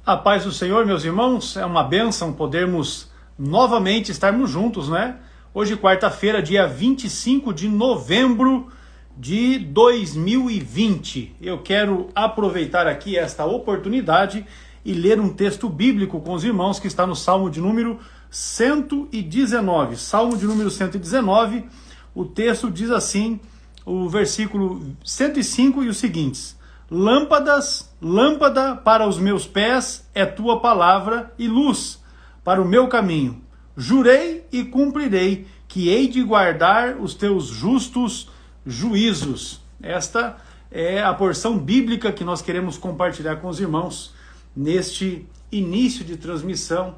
A paz do Senhor, meus irmãos, é uma bênção podermos novamente estarmos juntos, né? Hoje, quarta-feira, dia 25 de novembro de 2020. Eu quero aproveitar aqui esta oportunidade e ler um texto bíblico com os irmãos que está no Salmo de número 119. Salmo de número 119, o texto diz assim, o versículo 105 e os seguintes: Lâmpada para os meus pés é tua palavra e luz para o meu caminho. Jurei e cumprirei que hei de guardar os teus justos juízos. Esta é a porção bíblica que nós queremos compartilhar com os irmãos neste início de transmissão,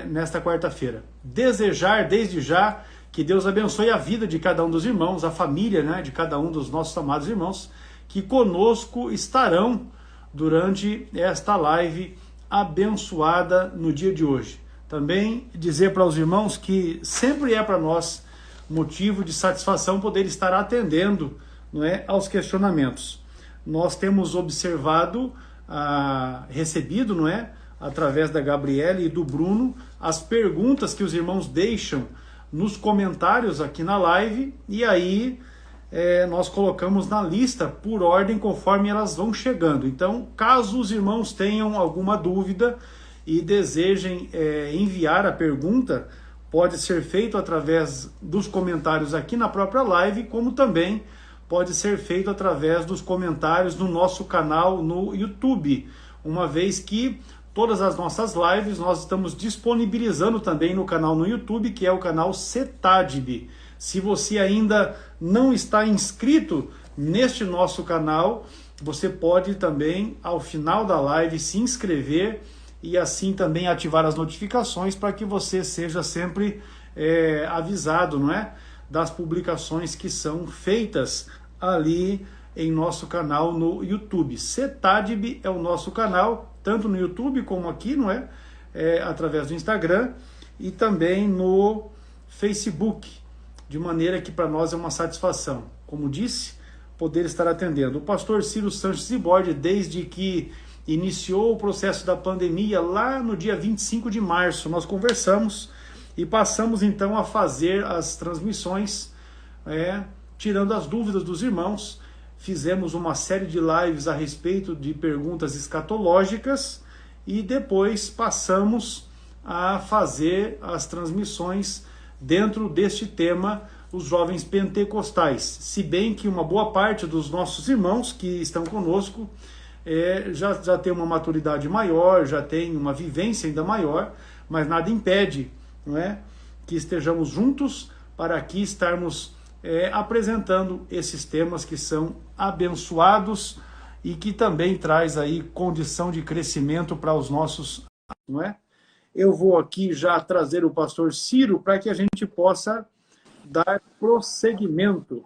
nesta quarta-feira. Desejar desde já que Deus abençoe a vida de cada um dos irmãos, a família, né, de cada um dos nossos amados irmãos, que conosco estarão durante esta live abençoada no dia de hoje. Também dizer para os irmãos que sempre é para nós motivo de satisfação poder estar atendendo, não é, aos questionamentos. Nós temos observado, recebido, não é, através da Gabriela e do Bruno, as perguntas que os irmãos deixam nos comentários aqui na live, e aí nós colocamos na lista por ordem conforme elas vão chegando. Então, caso os irmãos tenham alguma dúvida e desejem enviar a pergunta, pode ser feito através dos comentários aqui na própria live, como também pode ser feito através dos comentários no nosso canal no YouTube, uma vez que todas as nossas lives nós estamos disponibilizando também no canal no YouTube, que é o canal CETADB. Se você ainda não está inscrito neste nosso canal, você pode também, ao final da live, se inscrever e assim também ativar as notificações para que você seja sempre avisado, não é, das publicações que são feitas ali em nosso canal no YouTube. CETADB é o nosso canal, tanto no YouTube como aqui, não é? Através do Instagram e também no Facebook, de maneira que para nós é uma satisfação, como disse, poder estar atendendo. O pastor Ciro Sanches Zibord, desde que iniciou o processo da pandemia, lá no dia 25 de março, nós conversamos e passamos então a fazer as transmissões, tirando as dúvidas dos irmãos. Fizemos uma série de lives a respeito de perguntas escatológicas e depois passamos a fazer as transmissões dentro deste tema, os jovens pentecostais. Se bem que uma boa parte dos nossos irmãos que estão conosco já tem uma maturidade maior, já tem uma vivência ainda maior, mas nada impede, não é, que estejamos juntos para aqui estarmos apresentando esses temas que são abençoados e que também traz aí condição de crescimento para os nossos, não é? Eu vou aqui já trazer o pastor Ciro para que a gente possa dar prosseguimento.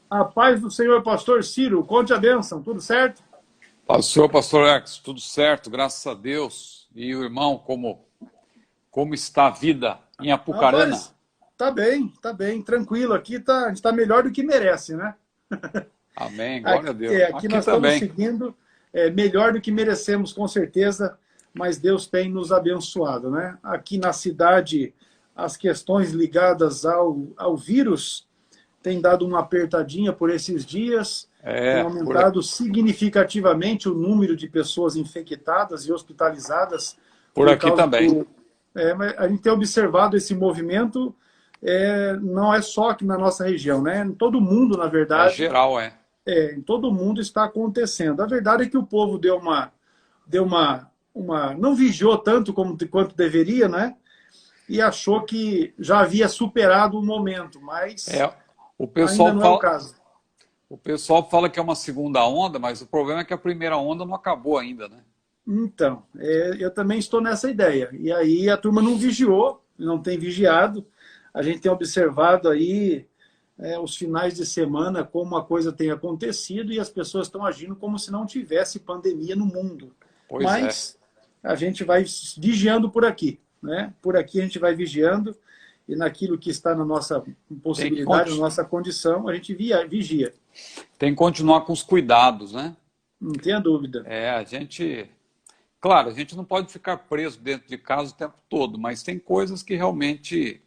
A paz do Senhor, pastor Ciro, conte a bênção, tudo certo? Paz do Senhor, pastor Alex, tudo certo, graças a Deus. E o irmão, como está a vida em Apucarana? Rapaz, tá bem, tranquilo. Aqui a gente está melhor do que merece, né? Amém, glória a Deus. Aqui nós também estamos seguindo melhor do que merecemos, com certeza, mas Deus tem nos abençoado, né? Aqui na cidade, as questões ligadas ao vírus têm dado uma apertadinha por esses dias, tem aumentado significativamente o número de pessoas infectadas e hospitalizadas. Por aqui também. Mas a gente tem observado esse movimento, não é só aqui na nossa região, né? Em todo mundo, na verdade. É geral, em todo mundo está acontecendo. A verdade é que o povo deu uma não vigiou tanto quanto deveria, né? E achou que já havia superado o momento, mas o pessoal ainda não é o caso. O pessoal fala que é uma segunda onda, mas o problema é que a primeira onda não acabou ainda, né? Então, eu também estou nessa ideia. E aí a turma não vigiou, não tem vigiado. A gente tem observado aí os finais de semana, como a coisa tem acontecido, e as pessoas estão agindo como se não tivesse pandemia no mundo. Mas a gente vai vigiando por aqui, né? Por aqui a gente vai vigiando, e naquilo que está na nossa possibilidade, na nossa condição, a gente vigia. Tem que continuar com os cuidados, né? Não tenha dúvida. A gente Claro, a gente não pode ficar preso dentro de casa o tempo todo, mas tem coisas que realmente,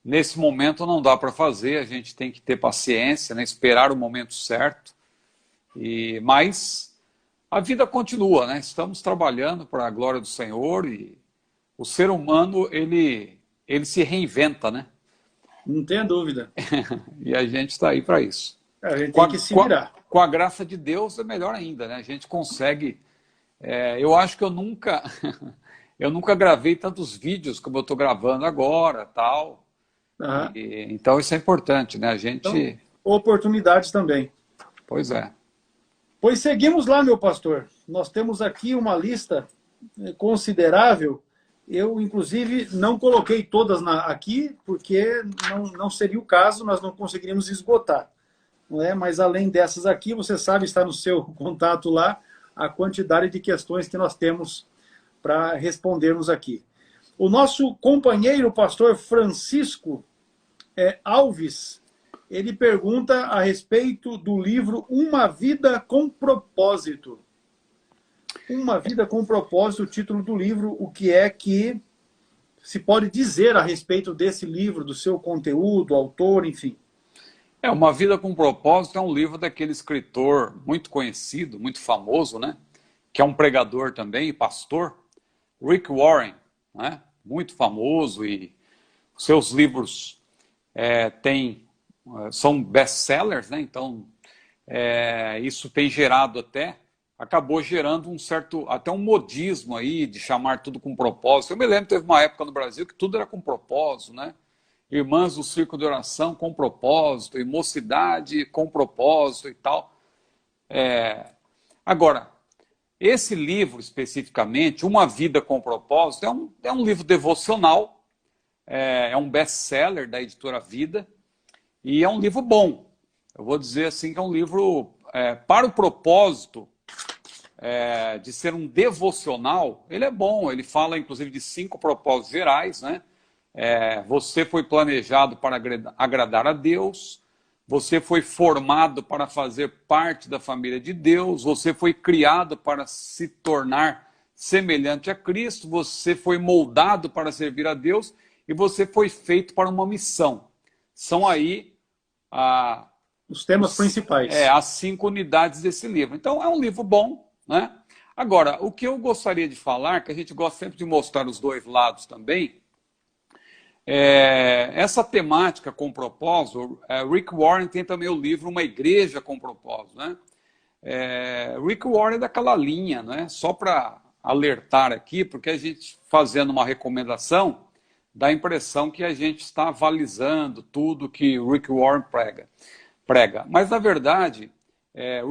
nesse momento, não dá para fazer. A gente tem que ter paciência, né? Esperar o momento certo. Mas a vida continua, né? Estamos trabalhando para a glória do Senhor e o ser humano, ele se reinventa, né? Não tenha dúvida. E a gente está aí para isso. A gente tem que se virar. Com a graça de Deus é melhor ainda, né? A gente consegue. Eu acho que eu nunca gravei tantos vídeos como eu estou gravando agora, tal. Aham. Então isso é importante, né? A gente. Então, oportunidades também. Pois é. Pois seguimos lá, meu pastor. Nós temos aqui uma lista considerável. Eu, inclusive, não coloquei todas aqui, porque não seria o caso, nós não conseguiríamos esgotar. Não é? Mas além dessas aqui, você sabe, está no seu contato lá, a quantidade de questões que nós temos para respondermos aqui. O nosso companheiro, o pastor Francisco Alves, ele pergunta a respeito do livro Uma Vida com Propósito. Uma Vida com Propósito, o título do livro, o que é que se pode dizer a respeito desse livro, do seu conteúdo, autor, enfim. Uma Vida com Propósito é um livro daquele escritor muito conhecido, muito famoso, né? Que é um pregador também, pastor, Rick Warren, né? Muito famoso, e seus livros são best-sellers, né? Então, isso tem gerado acabou gerando até um modismo aí de chamar tudo com propósito. Eu me lembro, teve uma época no Brasil que tudo era com propósito, né? Irmãs do Círculo de Oração com propósito, e mocidade com propósito e tal. Agora, esse livro especificamente, Uma Vida com Propósito, é um livro devocional, é um best-seller da editora Vida, e é um livro bom. Eu vou dizer assim que é um livro para o propósito de ser um devocional. Ele é bom, ele fala inclusive de 5 propósitos gerais, né? Você foi planejado para agradar a Deus, você foi formado para fazer parte da família de Deus, você foi criado para se tornar semelhante a Cristo, você foi moldado para servir a Deus e você foi feito para uma missão. São aí os temas principais. As 5 unidades desse livro. Então é um livro bom, né? Agora, o que eu gostaria de falar, que a gente gosta sempre de mostrar os dois lados também, essa temática com propósito. Rick Warren tem também o livro Uma Igreja com Propósito, né? Rick Warren é daquela linha, né? Só para alertar aqui, porque a gente fazendo uma recomendação dá a impressão que a gente está avalizando tudo que Rick Warren prega. Mas na verdade,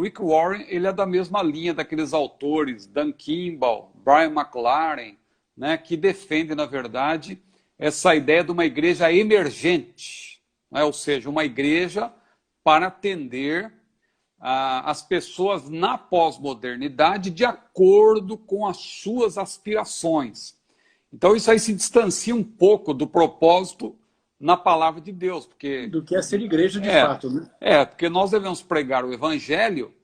Rick Warren ele é da mesma linha daqueles autores, Dan Kimball, Brian McLaren, né? Que defendem na verdade essa ideia de uma igreja emergente, né? Ou seja, uma igreja para atender as pessoas na pós-modernidade de acordo com as suas aspirações. Então isso aí se distancia um pouco do propósito na palavra de Deus. Do que é ser igreja de fato, né? Porque nós devemos pregar o evangelho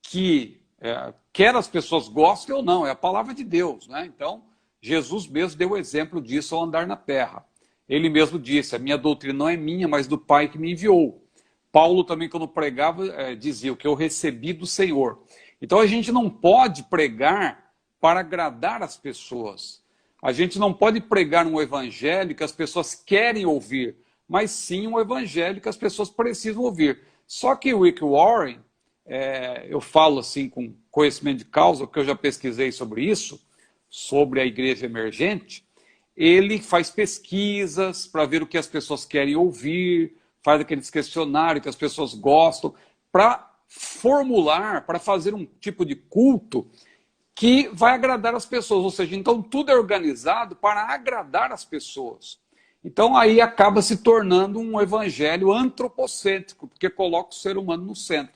que quer as pessoas gostem ou não, é a palavra de Deus, né? Então, Jesus mesmo deu o exemplo disso ao andar na terra. Ele mesmo disse, a minha doutrina não é minha, mas do Pai que me enviou. Paulo também, quando pregava, dizia o que eu recebi do Senhor. Então a gente não pode pregar para agradar as pessoas. A gente não pode pregar um evangelho que as pessoas querem ouvir, mas sim um evangelho que as pessoas precisam ouvir. Só que o Rick Warren, eu falo assim com conhecimento de causa, porque eu já pesquisei sobre isso, sobre a igreja emergente, ele faz pesquisas para ver o que as pessoas querem ouvir, faz aqueles questionários que as pessoas gostam, para formular, para fazer um tipo de culto que vai agradar as pessoas. Ou seja, então tudo é organizado para agradar as pessoas. Então aí acaba se tornando um evangelho antropocêntrico, porque coloca o ser humano no centro.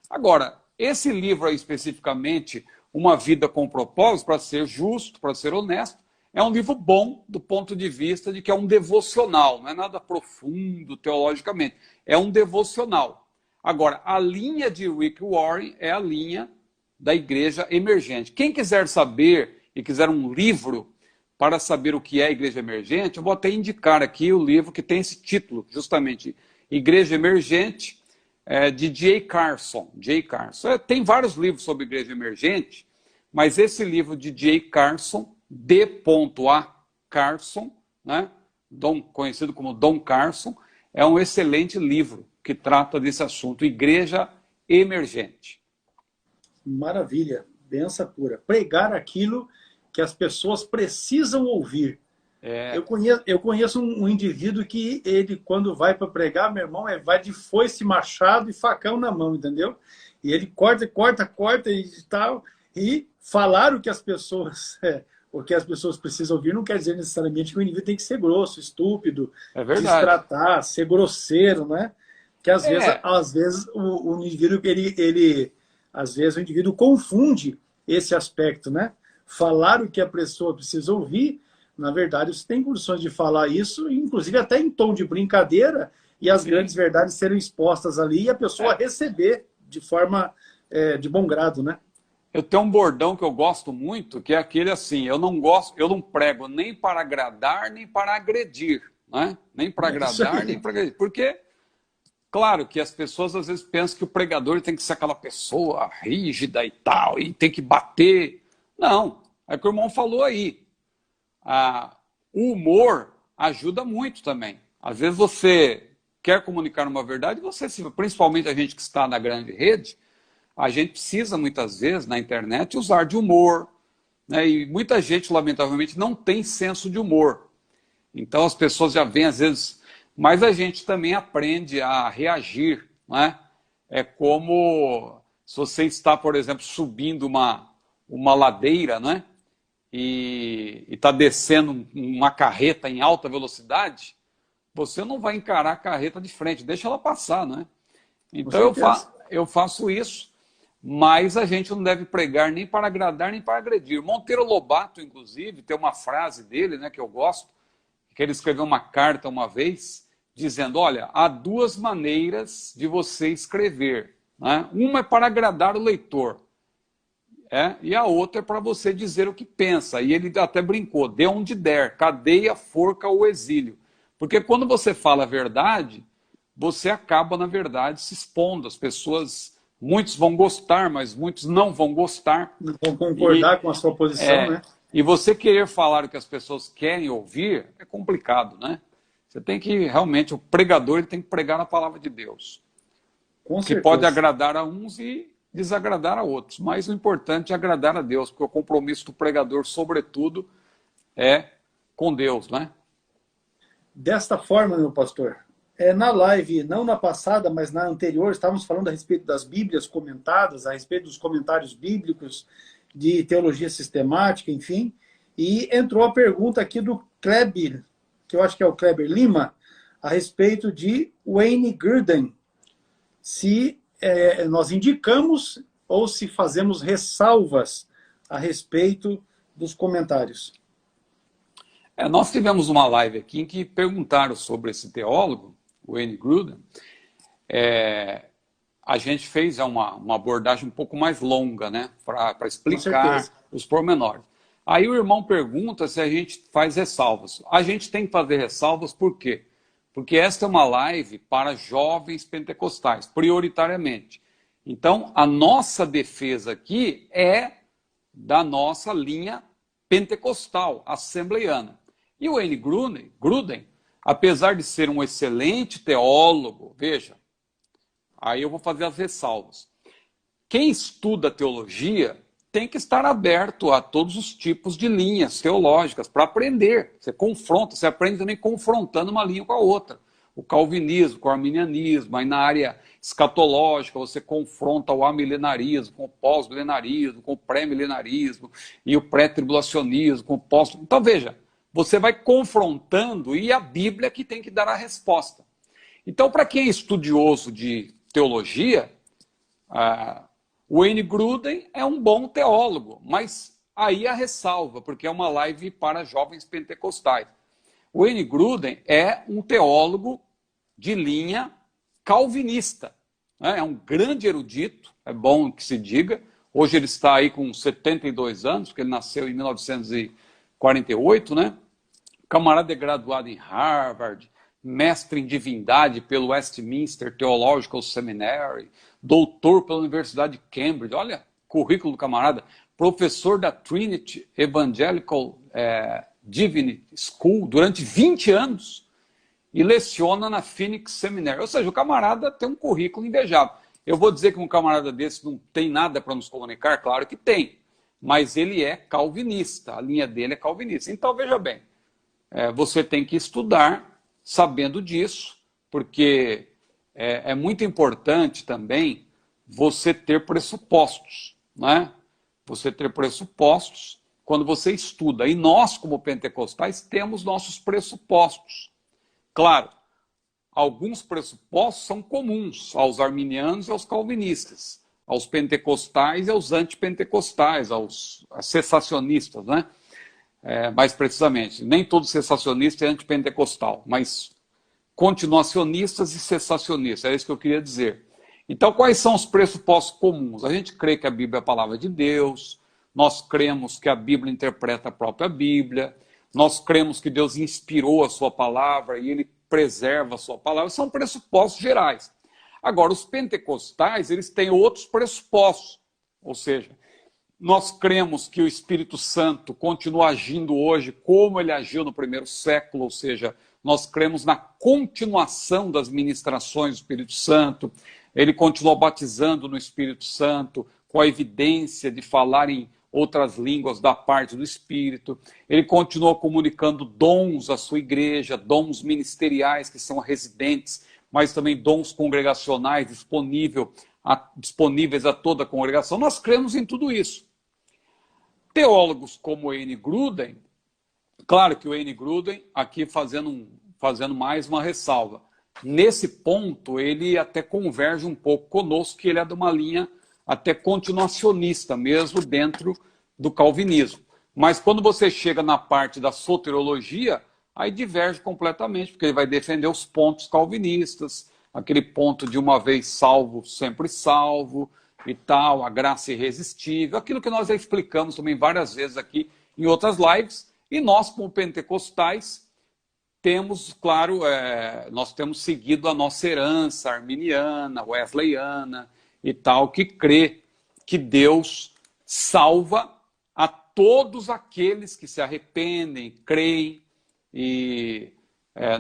Agora, esse livro aí especificamente, Uma Vida com Propósito, para ser justo, para ser honesto, é um livro bom do ponto de vista de que é um devocional, não é nada profundo teologicamente, é um devocional. Agora, a linha de Rick Warren é a linha da igreja emergente. Quem quiser saber e quiser um livro para saber o que é a igreja emergente, eu vou até indicar aqui o livro que tem esse título, justamente, Igreja Emergente, de J. Carson. Tem vários livros sobre igreja emergente, mas esse livro de J. Carson, D.A. Carson, né, conhecido como Don Carson, é um excelente livro que trata desse assunto, igreja emergente. Maravilha, benção pura. Pregar aquilo que as pessoas precisam ouvir. Eu conheço um indivíduo que ele, quando vai para pregar, meu irmão, vai de foice, machado e facão na mão, entendeu? E ele corta e tal. E falar o que as pessoas precisam ouvir não quer dizer necessariamente que o indivíduo tem que ser grosso, estúpido, destratar, ser grosseiro, né? Que às vezes o indivíduo às vezes o indivíduo confunde esse aspecto, né? Falar o que a pessoa precisa ouvir, na verdade, você tem condições de falar isso, inclusive até em tom de brincadeira, e as grandes verdades serem expostas ali e a pessoa receber de forma de bom grado, né? Eu tenho um bordão que eu gosto muito, que é aquele assim, eu não prego nem para agradar, nem para agredir, né? Nem para agradar, nem para agredir. Porque, claro, que as pessoas às vezes pensam que o pregador tem que ser aquela pessoa rígida e tal, e tem que bater. Não, é o que o irmão falou aí. O humor ajuda muito também. Às vezes você quer comunicar uma verdade, principalmente a gente que está na grande rede, a gente precisa muitas vezes na internet usar de humor, né? E muita gente, lamentavelmente, não tem senso de humor. Então as pessoas já veem às vezes, mas a gente também aprende a reagir, né? É como se você está, por exemplo, subindo uma ladeira, né? E está descendo uma carreta em alta velocidade, você não vai encarar a carreta de frente, deixa ela passar, né? Então eu faço isso, mas a gente não deve pregar nem para agradar, nem para agredir. Monteiro Lobato, inclusive, tem uma frase dele, né, que eu gosto, que ele escreveu uma carta uma vez, dizendo, olha, há duas maneiras de você escrever, né? Uma é para agradar o leitor, e a outra é para você dizer o que pensa. E ele até brincou, dê onde der, cadeia, forca ou exílio. Porque quando você fala a verdade, você acaba, na verdade, se expondo. As pessoas, muitos vão gostar, mas muitos não vão gostar. Não vão concordar com a sua posição, né? E você querer falar o que as pessoas querem ouvir é complicado, né? Você tem que, realmente, o pregador ele tem que pregar a palavra de Deus. Com que certeza. Pode agradar a uns e desagradar a outros. Mas o importante é agradar a Deus, porque o compromisso do pregador, sobretudo, é com Deus, né? Desta forma, meu pastor, na live, não na passada, mas na anterior, estávamos falando a respeito das Bíblias comentadas, a respeito dos comentários bíblicos, de teologia sistemática, enfim, e entrou a pergunta aqui do Kleber, que eu acho que é o Kleber Lima, a respeito de Wayne Grudem, se nós indicamos ou se fazemos ressalvas a respeito dos comentários. Nós tivemos uma live aqui em que perguntaram sobre esse teólogo, Wayne Grudem. A gente fez uma abordagem um pouco mais longa, né, para explicar os pormenores. Aí o irmão pergunta se a gente faz ressalvas. A gente tem que fazer ressalvas por quê? Porque esta é uma live para jovens pentecostais, prioritariamente. Então, a nossa defesa aqui é da nossa linha pentecostal, assembleiana. E o Wayne Grudem, apesar de ser um excelente teólogo, veja, aí eu vou fazer as ressalvas. Quem estuda teologia tem que estar aberto a todos os tipos de linhas teológicas para aprender. Você confronta, você aprende também confrontando uma linha com a outra. O calvinismo com o arminianismo, aí na área escatológica você confronta o amilenarismo com o pós-milenarismo, com o pré-milenarismo e o pré-tribulacionismo com o pós... Então veja, você vai confrontando e a Bíblia que tem que dar a resposta. Então, para quem é estudioso de teologia, o Wayne Grudem é um bom teólogo, mas aí a ressalva, porque é uma live para jovens pentecostais. O Wayne Grudem é um teólogo de linha calvinista, né? É um grande erudito, é bom que se diga, Hoje ele está aí com 72 anos, porque ele nasceu em 1948, né? O camarada é graduado em Harvard, mestre em divindade pelo Westminster Theological Seminary, doutor pela Universidade de Cambridge, olha, currículo do camarada, professor da Trinity Evangelical Divinity School durante 20 anos e leciona na Phoenix Seminary. Ou seja, o camarada tem um currículo invejável. Eu vou dizer que um camarada desse não tem nada para nos comunicar? Claro que tem, mas ele é calvinista, a linha dele é calvinista. Então, veja bem, você tem que estudar sabendo disso, porque é muito importante também você ter pressupostos, né? Você ter pressupostos quando você estuda. E nós, como pentecostais, temos nossos pressupostos. Claro, alguns pressupostos são comuns aos arminianos e aos calvinistas, aos pentecostais e aos antipentecostais, aos cessacionistas, né? Mais precisamente, nem todo cessacionista é antipentecostal, mas continuacionistas e cessacionistas, é isso que eu queria dizer. Então, quais são os pressupostos comuns? A gente crê que a Bíblia é a palavra de Deus, nós cremos que a Bíblia interpreta a própria Bíblia, nós cremos que Deus inspirou a sua palavra e ele preserva a sua palavra, são pressupostos gerais. Agora, os pentecostais, eles têm outros pressupostos, ou seja, nós cremos que o Espírito Santo continua agindo hoje como ele agiu no primeiro século, ou seja, nós cremos na continuação das ministrações do Espírito Santo, ele continua batizando no Espírito Santo, com a evidência de falar em outras línguas da parte do Espírito, ele continua comunicando dons à sua igreja, dons ministeriais que são residentes, mas também dons congregacionais disponíveis a toda a congregação. Nós cremos em tudo isso. Teólogos como Wayne Grudem, claro que o Wayne Grudem, aqui fazendo mais uma ressalva, nesse ponto ele até converge um pouco conosco, que ele é de uma linha até continuacionista mesmo dentro do calvinismo. Mas quando você chega na parte da soteriologia, aí diverge completamente, porque ele vai defender os pontos calvinistas, aquele ponto de uma vez salvo, sempre salvo, e tal, a graça irresistível, aquilo que nós já explicamos também várias vezes aqui em outras lives, e nós, como pentecostais, temos, claro, nós temos seguido a nossa herança arminiana, wesleyana e tal, que crê que Deus salva a todos aqueles que se arrependem, creem, e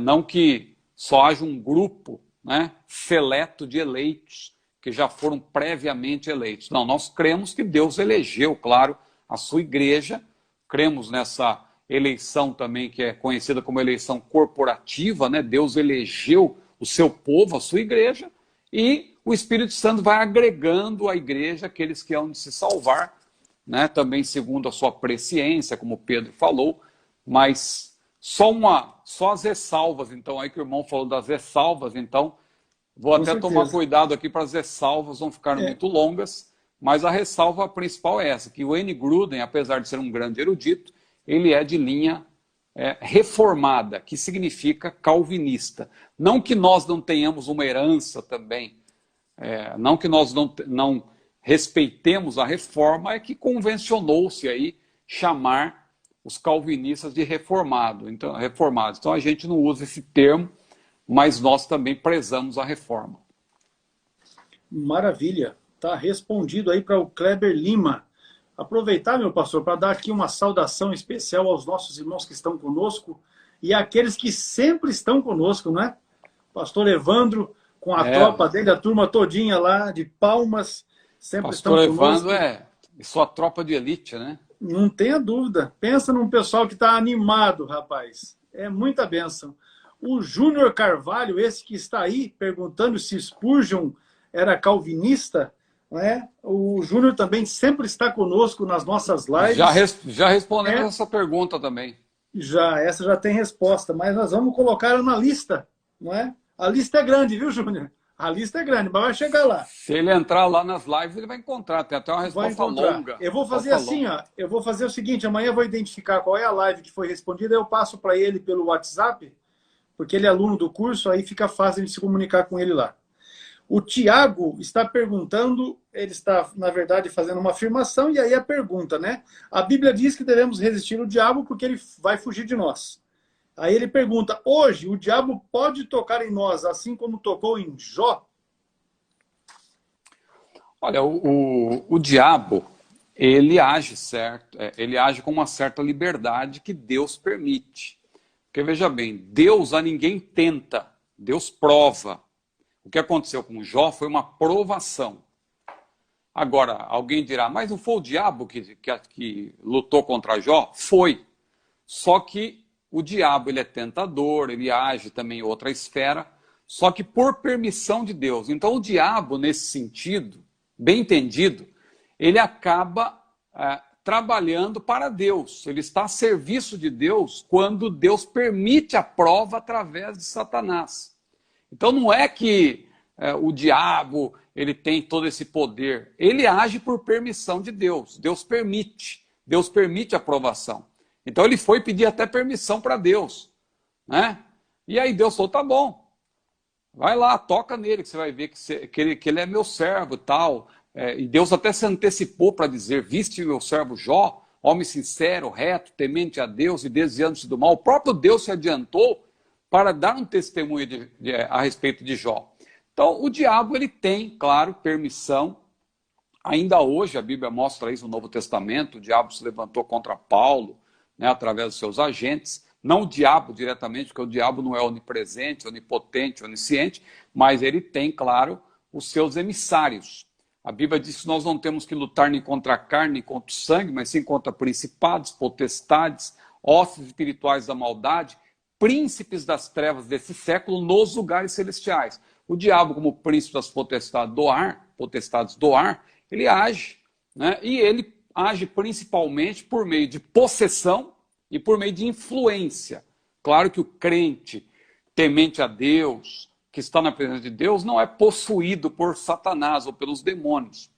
não que só haja um grupo, né, seleto de eleitos, que já foram previamente eleitos. Não, nós cremos que Deus elegeu, claro, a sua igreja, cremos nessa eleição também, que é conhecida como eleição corporativa, né? Deus elegeu o seu povo, a sua igreja, e o Espírito Santo vai agregando à igreja aqueles que hão de se salvar, né? Também segundo a sua presciência, como Pedro falou, mas só as ressalvas, então, aí que o irmão falou das ressalvas, então, vou até tomar cuidado aqui para as ressalvas não ficarem muito longas, mas a ressalva principal é essa, que o Wayne Grudem, apesar de ser um grande erudito, ele é de linha reformada, que significa calvinista. Não que nós não tenhamos uma herança também, não que nós não respeitemos a reforma, é que convencionou-se aí chamar os calvinistas de reformados. Então a gente não usa esse termo, mas nós também prezamos a reforma. Maravilha. Está respondido aí para o Kleber Lima. Aproveitar, meu pastor, para dar aqui uma saudação especial aos nossos irmãos que estão conosco e àqueles que sempre estão conosco, né? Pastor Evandro, com a tropa dele, a turma todinha lá de Palmas, sempre estão conosco. Pastor Evandro sua tropa de elite, né? Não tenha dúvida. Pensa num pessoal que está animado, rapaz. É muita bênção. O Júnior Carvalho, esse que está aí, perguntando se Spurgeon era calvinista, né? O Júnior também sempre está conosco nas nossas lives. Já respondemos essa pergunta também. Essa já tem resposta, mas nós vamos colocar ela na lista, não é? A lista é grande, viu, Júnior? A lista é grande, mas vai chegar lá. Se ele entrar lá nas lives, ele vai encontrar. Tem até uma resposta longa. Eu vou fazer assim, ó. Eu vou fazer o seguinte, amanhã eu vou identificar qual é a live que foi respondida, eu passo para ele pelo WhatsApp, porque ele é aluno do curso, aí fica fácil de se comunicar com ele lá. O Tiago está perguntando, ele está, na verdade, fazendo uma afirmação, e aí a pergunta, né? A Bíblia diz que devemos resistir ao diabo porque ele vai fugir de nós. Aí ele pergunta, hoje o diabo pode tocar em nós, assim como tocou em Jó? Olha, o diabo, ele age certo, ele age com uma certa liberdade que Deus permite. Porque veja bem, Deus a ninguém tenta, Deus prova. O que aconteceu com Jó foi uma provação. Agora, alguém dirá, mas não foi o diabo que lutou contra Jó? Foi. Só que o diabo ele é tentador, ele age também em outra esfera, só que por permissão de Deus. Então o diabo, nesse sentido, bem entendido, ele acaba trabalhando para Deus. Ele está a serviço de Deus quando Deus permite a prova através de Satanás. Então não é que o diabo ele tem todo esse poder. Ele age por permissão de Deus. Deus permite a provação. Então ele foi pedir até permissão para Deus, né? E aí Deus falou, tá bom, vai lá, toca nele, que você vai ver que ele é meu servo e tal. E Deus até se antecipou para dizer, viste meu servo Jó, homem sincero, reto, temente a Deus e desviando-se do mal. O próprio Deus se adiantou para dar um testemunho a respeito de Jó. Então o diabo ele tem, claro, permissão. Ainda hoje a Bíblia mostra isso no Novo Testamento, o diabo se levantou contra Paulo, né, através dos seus agentes, não o diabo diretamente, porque o diabo não é onipresente, onipotente, onisciente, mas ele tem, claro, os seus emissários. A Bíblia diz que nós não temos que lutar nem contra a carne, nem contra o sangue, mas sim contra principados, potestades, hostes espirituais da maldade, príncipes das trevas desse século nos lugares celestiais. O diabo, como príncipe das potestades do ar, ele age, né? E ele age principalmente por meio de possessão e por meio de influência. Claro que o crente, temente a Deus, que está na presença de Deus, não é possuído por Satanás ou pelos demônios.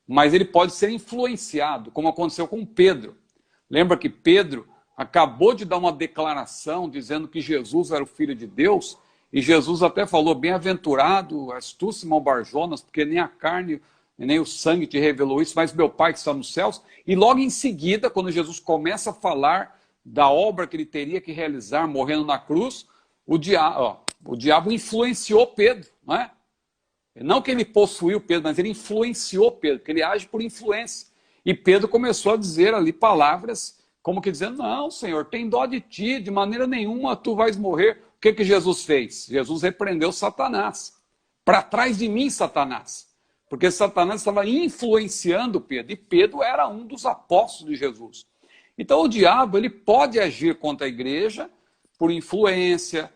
Mas ele pode ser influenciado, como aconteceu com Pedro. Lembra que Pedro acabou de dar uma declaração dizendo que Jesus era o Filho de Deus, e Jesus até falou, bem-aventurado és tu, Simão Barjonas, porque nem a carne nem o sangue te revelou isso, mas meu Pai que está nos céus. E logo em seguida, quando Jesus começa a falar da obra que ele teria que realizar morrendo na cruz, o diabo influenciou Pedro, não é? Não que ele possuiu Pedro, mas ele influenciou Pedro, porque ele age por influência. E Pedro começou a dizer ali palavras como que dizendo, não, Senhor, tem dó de ti, de maneira nenhuma tu vais morrer. O que Jesus fez? Jesus repreendeu Satanás. Para trás de mim, Satanás. Porque Satanás estava influenciando Pedro, e Pedro era um dos apóstolos de Jesus. Então o diabo ele pode agir contra a igreja por influência,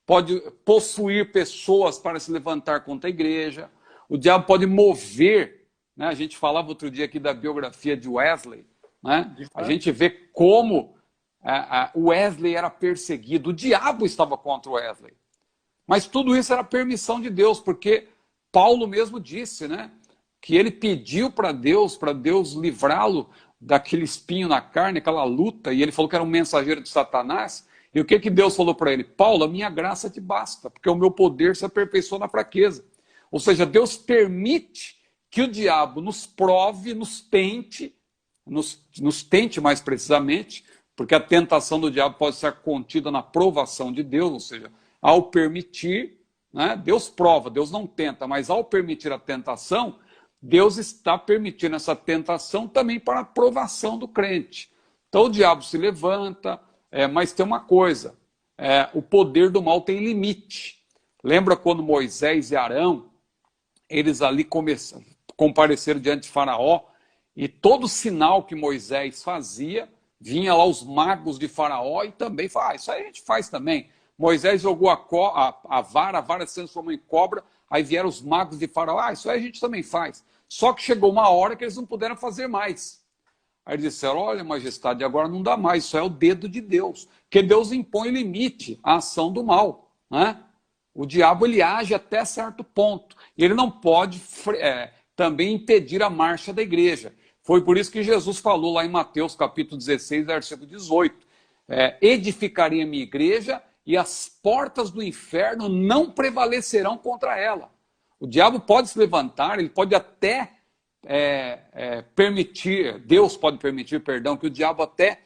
pode possuir pessoas para se levantar contra a igreja, o diabo pode mover, né? A gente falava outro dia aqui da biografia de Wesley, né? A gente vê como o Wesley era perseguido, o diabo estava contra o Wesley. Mas tudo isso era permissão de Deus, porque Paulo mesmo disse, né, que ele pediu para Deus livrá-lo daquele espinho na carne, aquela luta, e ele falou que era um mensageiro de Satanás. E o que Deus falou para ele? Paulo, a minha graça te basta, porque o meu poder se aperfeiçoa na fraqueza. Ou seja, Deus permite que o diabo nos prove, nos tente mais precisamente, porque a tentação do diabo pode ser contida na provação de Deus, ou seja, ao permitir, né, Deus prova, Deus não tenta, mas ao permitir a tentação, Deus está permitindo essa tentação também para a provação do crente. Então o diabo se levanta, mas tem uma coisa, o poder do mal tem limite. Lembra quando Moisés e Arão, eles ali compareceram diante de Faraó, e todo sinal que Moisés fazia, vinha lá os magos de Faraó e também falaram, isso aí a gente faz também. Moisés jogou a vara se transformou em cobra, aí vieram os magos de Faraó, isso aí a gente também faz. Só que chegou uma hora que eles não puderam fazer mais. Aí eles disseram, olha, majestade, agora não dá mais, isso é o dedo de Deus. Porque Deus impõe limite à ação do mal, né? O diabo ele age até certo ponto. E ele não pode também impedir a marcha da igreja. Foi por isso que Jesus falou lá em Mateus capítulo 16, versículo 18. Edificarei a minha igreja e as portas do inferno não prevalecerão contra ela. O diabo pode se levantar, ele pode até permitir, Deus pode permitir, perdão, que o diabo até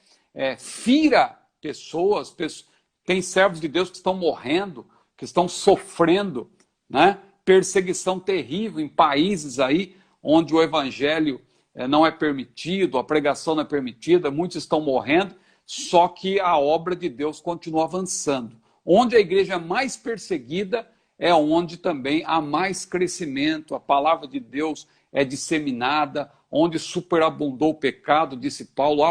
fira pessoas. Tem servos de Deus que estão morrendo, que estão sofrendo, né? Perseguição terrível em países aí onde o evangelho não é permitido, a pregação não é permitida, muitos estão morrendo, só que a obra de Deus continua avançando. Onde a igreja é mais perseguida é onde também há mais crescimento, a palavra de Deus é disseminada, onde superabundou o pecado, disse Paulo,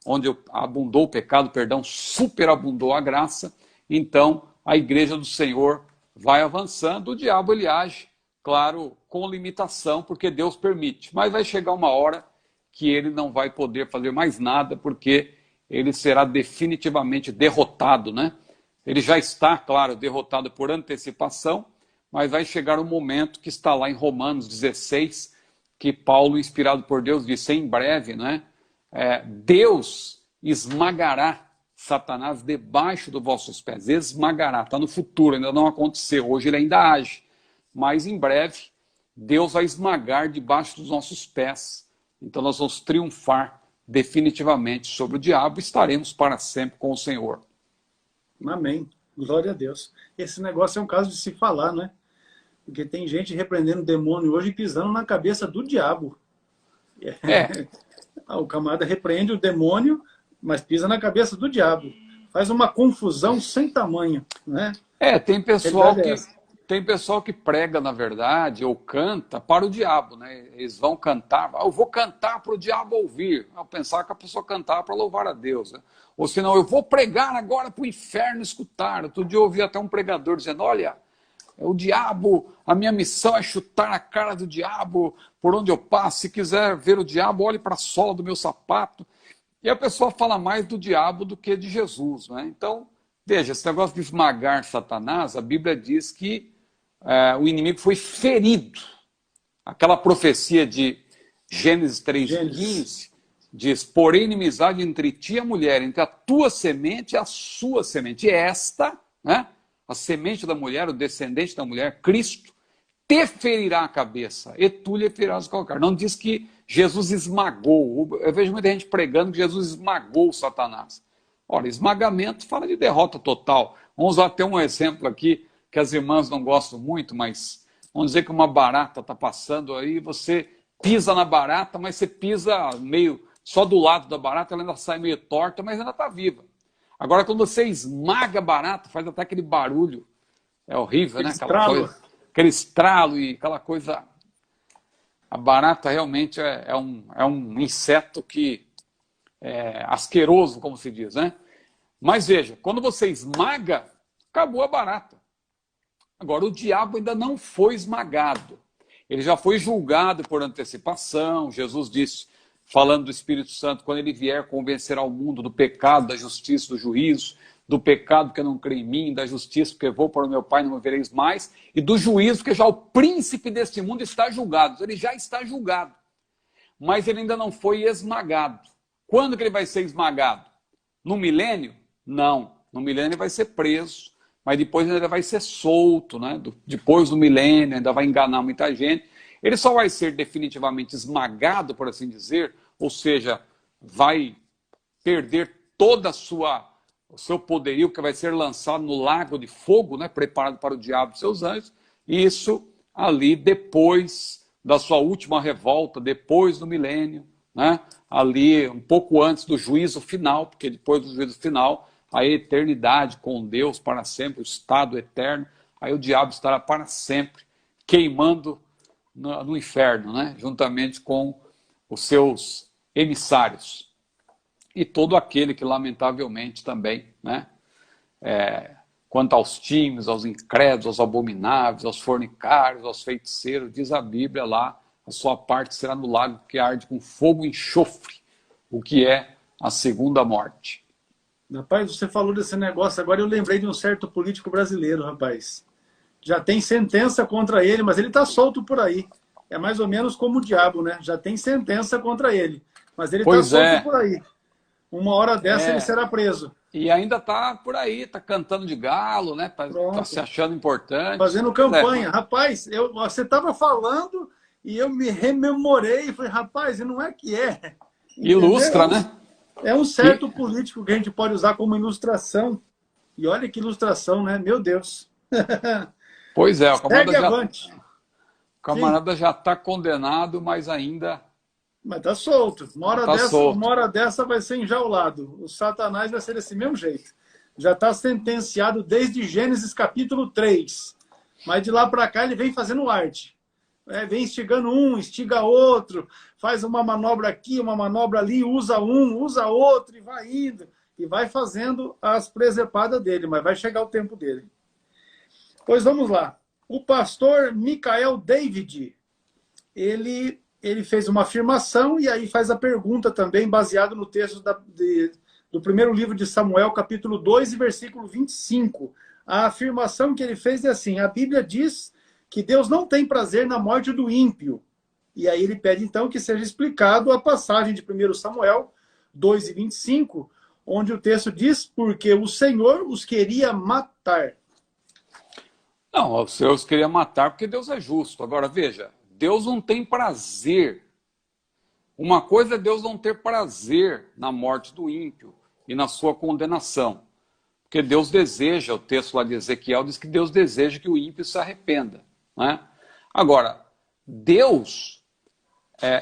onde abundou o pecado, perdão, superabundou a graça. Então a igreja do Senhor vai avançando, o diabo ele age, claro, com limitação, porque Deus permite, mas vai chegar uma hora que ele não vai poder fazer mais nada, porque ele será definitivamente derrotado, né? Ele já está, claro, derrotado por antecipação, mas vai chegar um momento que está lá em Romanos 16, que Paulo, inspirado por Deus, disse, em breve, né? Deus esmagará Satanás debaixo dos vossos pés, esmagará, está no futuro, ainda não aconteceu, hoje ele ainda age, mas em breve Deus vai esmagar debaixo dos nossos pés, então nós vamos triunfar definitivamente sobre o diabo e estaremos para sempre com o Senhor. Amém, glória a Deus. Esse negócio é um caso de se falar, né? Porque tem gente repreendendo o demônio hoje e pisando na cabeça do diabo. O camarada repreende o demônio, mas pisa na cabeça do diabo. Faz uma confusão sem tamanho, né? Tem pessoal que prega, na verdade, ou canta para o diabo, né? Eles vão cantar, eu vou cantar para o diabo ouvir. Eu pensava que a pessoa cantava para louvar a Deus, né? Ou senão, eu vou pregar agora para o inferno escutar. Outro dia eu ouvi até um pregador dizendo, olha, o diabo, a minha missão é chutar a cara do diabo por onde eu passo. Se quiser ver o diabo, olhe para a sola do meu sapato. E a pessoa fala mais do diabo do que de Jesus, né? Então, veja, esse negócio de esmagar Satanás, a Bíblia diz que o inimigo foi ferido. Aquela profecia de Gênesis 3:15 diz, porém inimizade entre ti e a mulher, entre a tua semente e a sua semente. E esta, né, a semente da mulher, o descendente da mulher, Cristo, te ferirá a cabeça, e tu lhe ferirás o calcanhar. Não diz que Jesus esmagou. Eu vejo muita gente pregando que Jesus esmagou Satanás. Ora, esmagamento fala de derrota total. Vamos usar até um exemplo aqui, que as irmãs não gostam muito, mas vamos dizer que uma barata está passando aí, você pisa na barata, mas você pisa meio só do lado da barata, ela ainda sai meio torta, mas ainda está viva. Agora, quando você esmaga a barata, faz até aquele barulho, é horrível, né? Aquele estralo e aquela coisa. A barata realmente é um inseto que é asqueroso, como se diz, né? Mas veja, quando você esmaga, acabou a barata. Agora, o diabo ainda não foi esmagado. Ele já foi julgado por antecipação. Jesus disse, falando do Espírito Santo, quando ele vier convencer ao mundo do pecado, da justiça, do juízo, do pecado que não crê em mim, da justiça porque vou para o meu Pai e não me vereis mais, e do juízo porque já o príncipe deste mundo está julgado. Ele já está julgado, mas ele ainda não foi esmagado. Quando que ele vai ser esmagado? No milênio? Não. No milênio ele vai ser preso, mas depois ele vai ser solto, né? Depois do milênio, ainda vai enganar muita gente. Ele só vai ser definitivamente esmagado, por assim dizer, ou seja, vai perder toda o seu poderio, que vai ser lançado no lago de fogo, né? Preparado para o diabo e seus anjos. E isso ali depois da sua última revolta, depois do milênio, né? Ali um pouco antes do juízo final, porque depois do juízo final, a eternidade com Deus para sempre, o estado eterno, aí o diabo estará para sempre queimando no inferno, né? Juntamente com os seus emissários. E todo aquele que lamentavelmente também, né? Quanto aos tímidos, aos incrédulos, aos abomináveis, aos fornicários, aos feiticeiros, diz a Bíblia lá, a sua parte será no lago que arde com fogo e enxofre, o que é a segunda morte. Rapaz, você falou desse negócio, agora eu lembrei de um certo político brasileiro, rapaz. Já tem sentença contra ele, mas ele está solto por aí. É mais ou menos como o diabo, né? Já tem sentença contra ele, mas ele está solto por aí. Uma hora dessa ele será preso. E ainda está por aí, está cantando de galo, né? Tá Pronto. se achando importante. Fazendo campanha. Rapaz, você estava falando e eu me rememorei e falei, rapaz, e não é que é. Ilustra, Entendeu? né? É um certo político que a gente pode usar como ilustração. E olha que ilustração, né? Meu Deus. Pois é, Segue avante. o camarada já está condenado, mas ainda Mas tá solto. está solto. Uma hora dessa vai ser enjaulado. O Satanás vai ser desse mesmo jeito. Já está sentenciado desde Gênesis capítulo 3. Mas de lá para cá ele vem fazendo arte. Vem instigando um, instiga outro, faz uma manobra aqui, uma manobra ali, usa um, usa outro e vai indo. E vai fazendo as presepadas dele, mas vai chegar o tempo dele. Pois vamos lá. O pastor Michael David, ele fez uma afirmação e aí faz a pergunta também, baseado no texto do primeiro livro de Samuel, capítulo 2, e versículo 25. A afirmação que ele fez é assim: a Bíblia diz que Deus não tem prazer na morte do ímpio. E aí ele pede, então, que seja explicado a passagem de 1 Samuel 2 e 25, onde o texto diz, porque o Senhor os queria matar. Não, o Senhor os queria matar porque Deus é justo. Agora, veja, Deus não tem prazer. Uma coisa é Deus não ter prazer na morte do ímpio e na sua condenação. Porque Deus deseja, o texto lá de Ezequiel diz que Deus deseja que o ímpio se arrependa. Né? Agora, Deus,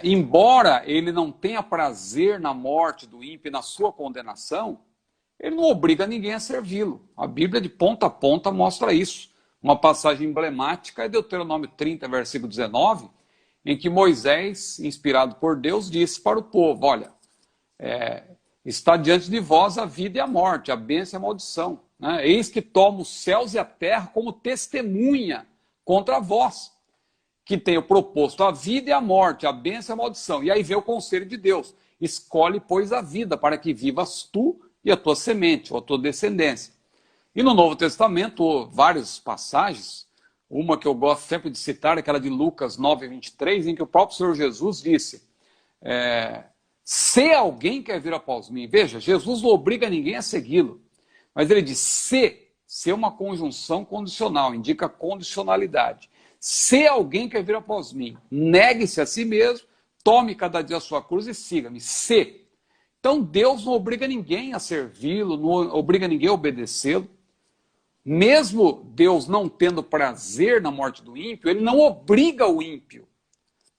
embora ele não tenha prazer na morte do ímpio e na sua condenação, ele não obriga ninguém a servi-lo. A Bíblia de ponta a ponta mostra isso. Uma passagem emblemática é Deuteronômio 30, versículo 19, em que Moisés, inspirado por Deus, disse para o povo, olha, está diante de vós a vida e a morte, a bênção e a maldição. Né? Eis que tomo os céus e a terra como testemunha contra vós, que tenho proposto a vida e a morte, a bênção e a maldição. E aí vem o conselho de Deus. Escolhe, pois, a vida, para que vivas tu e a tua semente, ou a tua descendência. E no Novo Testamento, várias passagens, uma que eu gosto sempre de citar, aquela de Lucas 9, 23, em que o próprio Senhor Jesus disse, se alguém quer vir após mim, veja, Jesus não obriga ninguém a segui-lo, mas ele diz, se é uma conjunção condicional, indica condicionalidade. Se alguém quer vir após mim, negue-se a si mesmo, tome cada dia a sua cruz e siga-me. Se. Então Deus não obriga ninguém a servi-lo, não obriga ninguém a obedecê-lo. Mesmo Deus não tendo prazer na morte do ímpio, ele não obriga o ímpio.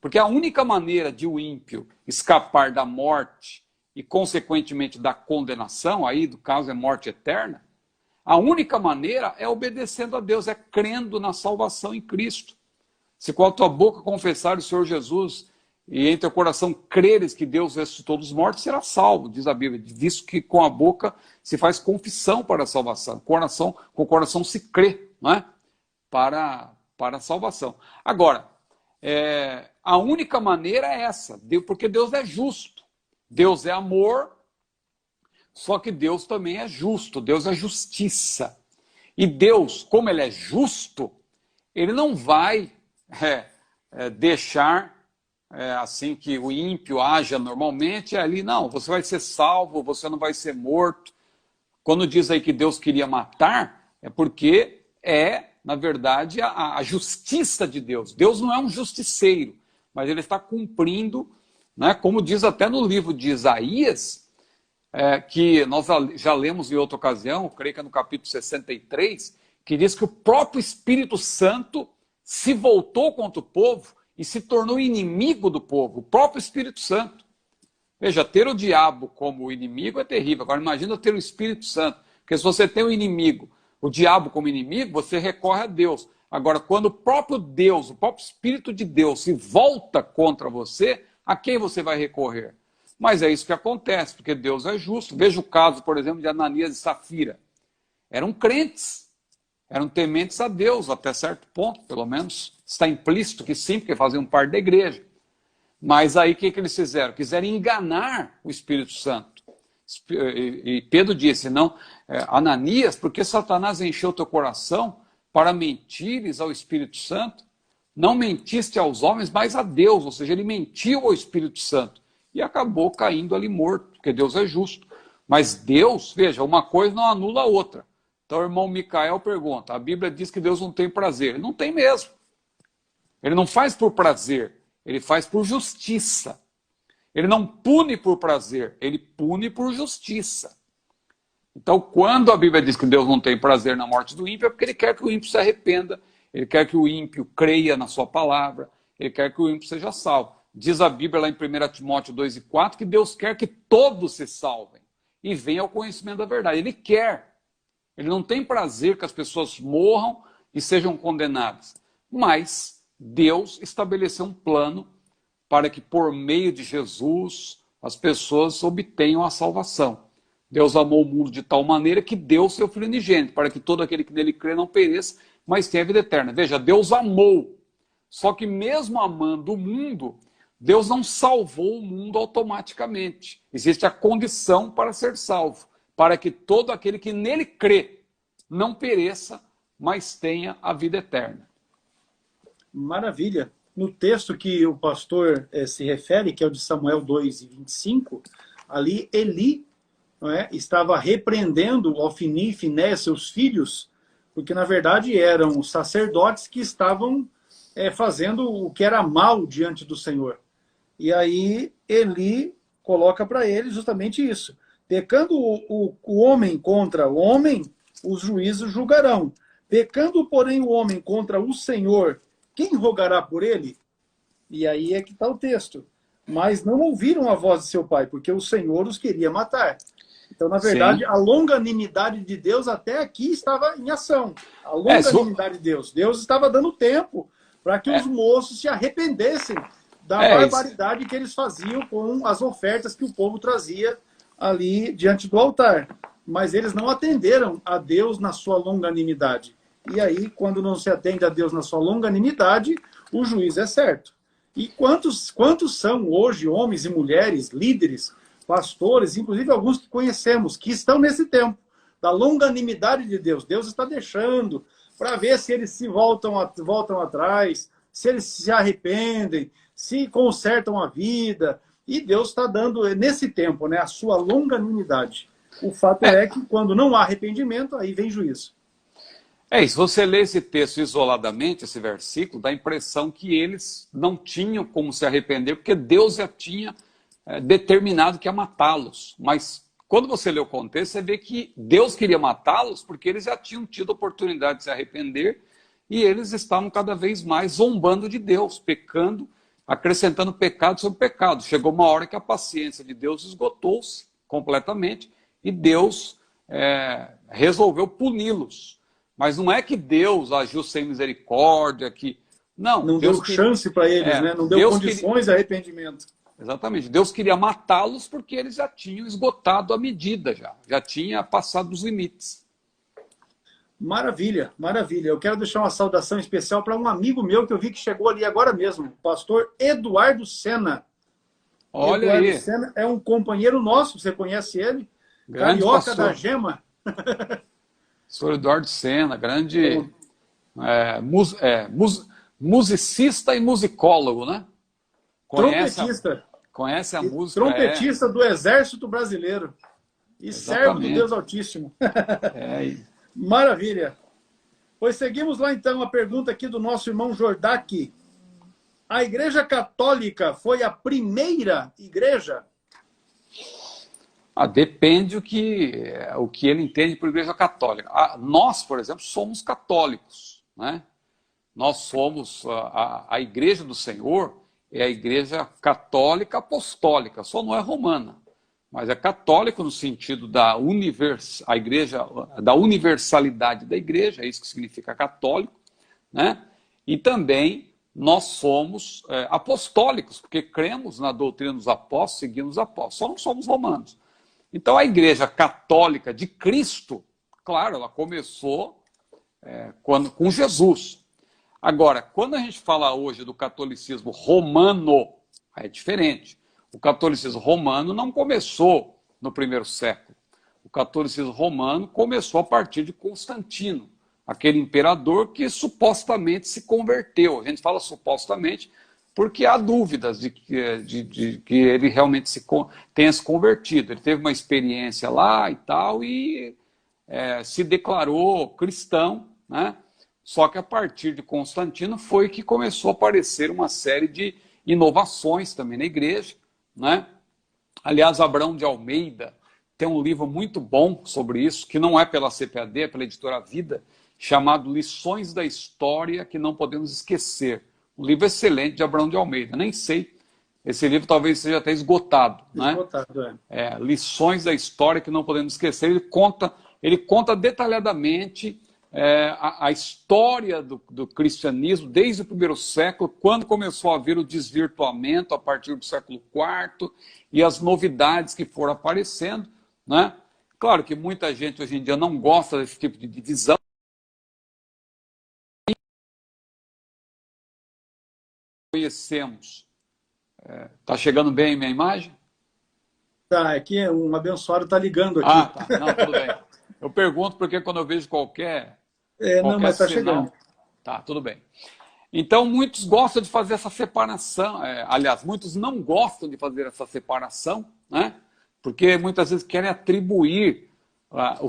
Porque a única maneira de o ímpio escapar da morte e, consequentemente, da condenação, aí do caso é morte eterna, a única maneira é obedecendo a Deus, é crendo na salvação em Cristo. Se com a tua boca confessar o Senhor Jesus e em teu coração creres que Deus ressuscitou dos mortos, será salvo, diz a Bíblia, visto que com a boca se faz confissão para a salvação, com o coração se crê, não é? para a salvação. Agora, a única maneira é essa, porque Deus é justo, Deus é amor, só que Deus também é justo, Deus é justiça. E Deus, como ele é justo, ele não vai deixar assim que o ímpio haja normalmente, ali não, você vai ser salvo, você não vai ser morto. Quando diz aí que Deus queria matar, é porque na verdade, a justiça de Deus. Deus não é um justiceiro, mas ele está cumprindo, né, como diz até no livro de Isaías, que nós já lemos em outra ocasião, creio que é no capítulo 63, que diz que o próprio Espírito Santo se voltou contra o povo e se tornou inimigo do povo, o próprio Espírito Santo. Veja, ter o diabo como inimigo é terrível. Agora imagina ter o Espírito Santo, porque se você tem o inimigo, o diabo como inimigo, você recorre a Deus. Agora, quando o próprio Deus, o próprio Espírito de Deus se volta contra você, a quem você vai recorrer? Mas é isso que acontece, porque Deus é justo. Veja o caso, por exemplo, de Ananias e Safira. Eram crentes, eram tementes a Deus, até certo ponto, pelo menos. Está implícito que sim, porque faziam parte da igreja. Mas aí o que eles fizeram? Quiseram enganar o Espírito Santo. E Pedro disse, não, Ananias, porque Satanás encheu teu coração para mentires ao Espírito Santo? Não mentiste aos homens, mas a Deus, ou seja, ele mentiu ao Espírito Santo. E acabou caindo ali morto, porque Deus é justo. Mas Deus, veja, uma coisa não anula a outra. Então o irmão Micael pergunta, a Bíblia diz que Deus não tem prazer. Ele não tem mesmo. Ele não faz por prazer, ele faz por justiça. Ele não pune por prazer, ele pune por justiça. Então, quando a Bíblia diz que Deus não tem prazer na morte do ímpio, é porque ele quer que o ímpio se arrependa, ele quer que o ímpio creia na sua palavra, ele quer que o ímpio seja salvo. Diz a Bíblia lá em 1 Timóteo 2:4 que Deus quer que todos se salvem e venham ao conhecimento da verdade. Ele quer. Ele não tem prazer que as pessoas morram e sejam condenadas. Mas Deus estabeleceu um plano para que por meio de Jesus as pessoas obtenham a salvação. Deus amou o mundo de tal maneira que deu seu Filho unigênito, para que todo aquele que nele crê não pereça, mas tenha a vida eterna. Veja, Deus amou. Só que mesmo amando o mundo, Deus não salvou o mundo automaticamente. Existe a condição para ser salvo, para que todo aquele que nele crê não pereça, mas tenha a vida eterna. Maravilha. No texto que o pastor se refere, que é o de Samuel 2:25, ali Eli, não é, estava repreendendo Ofni e Finéias, seus filhos, porque na verdade eram os sacerdotes que estavam fazendo o que era mal diante do Senhor. E aí Eli coloca para ele justamente isso. Pecando o homem contra o homem, os juízes julgarão. Pecando, porém, o homem contra o Senhor, quem rogará por ele? E aí é que está o texto. Mas não ouviram a voz de seu pai, porque o Senhor os queria matar. Então, na verdade, a longanimidade de Deus até aqui estava em ação. A longanimidade de Deus. Deus estava dando tempo para que os moços se arrependessem da barbaridade que eles faziam com as ofertas que o povo trazia ali diante do altar. Mas eles não atenderam a Deus na sua longanimidade. E aí, quando não se atende a Deus na sua longanimidade, o juízo é certo. E quantos são hoje homens e mulheres, líderes, pastores, inclusive alguns que conhecemos, que estão nesse tempo da longanimidade de Deus. Deus está deixando para ver se eles se voltam atrás, se eles se arrependem, se consertam a vida. E Deus está dando, nesse tempo, né, a sua longanimidade. O fato é que quando não há arrependimento, aí vem juízo. Se você lê esse texto isoladamente, esse versículo, dá a impressão que eles não tinham como se arrepender, porque Deus já tinha determinado que ia matá-los. Mas quando você lê o contexto, você vê que Deus queria matá-los porque eles já tinham tido a oportunidade de se arrepender e eles estavam cada vez mais zombando de Deus, pecando, acrescentando pecado sobre pecado. Chegou uma hora que a paciência de Deus esgotou-se completamente e Deus resolveu puni-los. Mas não é que Deus agiu sem misericórdia, que... Não Deus deu chance para eles, né? Não deu Deus condições de arrependimento. Exatamente. Deus queria matá-los porque eles já tinham esgotado a medida, já tinha passado dos limites. Maravilha, maravilha. Eu quero deixar uma saudação especial para um amigo meu que eu vi que chegou ali agora mesmo, o pastor Eduardo Sena. Olha Eduardo aí. Sena é um companheiro nosso, você conhece ele? Grande Carioca pastor. da Gema. Senhor Eduardo Sena, grande musicista e musicólogo, né? Conhece a música. Trompetista do Exército Brasileiro. E servo do Deus Altíssimo. Maravilha. Pois seguimos lá então a pergunta aqui do nosso irmão Jordaque. A Igreja Católica foi a primeira igreja? Depende o que ele entende por Igreja Católica. Nós, por exemplo, somos católicos, né? Nós somos a Igreja do Senhor, é a Igreja Católica Apostólica, só não é romana, mas é católico no sentido da universalidade da Igreja, é isso que significa católico, né? E também nós somos apostólicos, porque cremos na doutrina dos apóstolos, seguimos os apóstolos, só não somos romanos. Então a Igreja Católica de Cristo, claro, ela começou com Jesus. Agora, quando a gente fala hoje do catolicismo romano, é diferente. O catolicismo romano não começou no primeiro século. O catolicismo romano começou a partir de Constantino, aquele imperador que supostamente se converteu. A gente fala supostamente porque há dúvidas de que ele realmente tenha se convertido. Ele teve uma experiência lá e tal, e se declarou cristão, né? Só que a partir de Constantino foi que começou a aparecer uma série de inovações também na igreja, né? Aliás, Abrão de Almeida tem um livro muito bom sobre isso, que não é pela CPAD, é pela editora Vida, chamado Lições da História que Não Podemos Esquecer. Um livro excelente de Abrão de Almeida. Nem sei, esse livro talvez seja até esgotado. Esgotado, né? Lições da História que Não Podemos Esquecer. Ele conta detalhadamente a história do cristianismo desde o primeiro século, quando começou a haver o desvirtuamento a partir do século IV e as novidades que foram aparecendo. Né? Claro que muita gente hoje em dia não gosta desse tipo de divisão. Conhecemos. Tá chegando bem minha imagem? Tá, aqui um abençoado está ligando aqui. Ah, tá. Não, tudo bem. Eu pergunto porque quando eu vejo qualquer não, mas está chegando. Tá, tudo bem. Então, muitos gostam de fazer essa separação. Aliás, muitos não gostam de fazer essa separação, né? Porque muitas vezes querem atribuir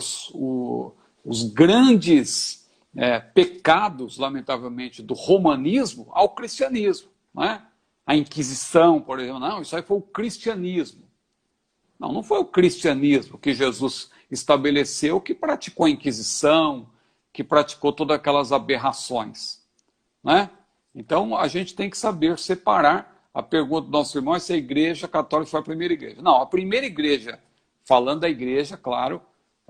os grandes pecados, lamentavelmente, do romanismo ao cristianismo. Né? A Inquisição, por exemplo, não, isso aí foi o cristianismo. Não, não foi o cristianismo que Jesus estabeleceu que praticou a Inquisição, que praticou todas aquelas aberrações. Né? Então, a gente tem que saber separar. A pergunta do nosso irmão é se a igreja católica foi a primeira igreja. Não, a primeira igreja, falando da igreja, claro,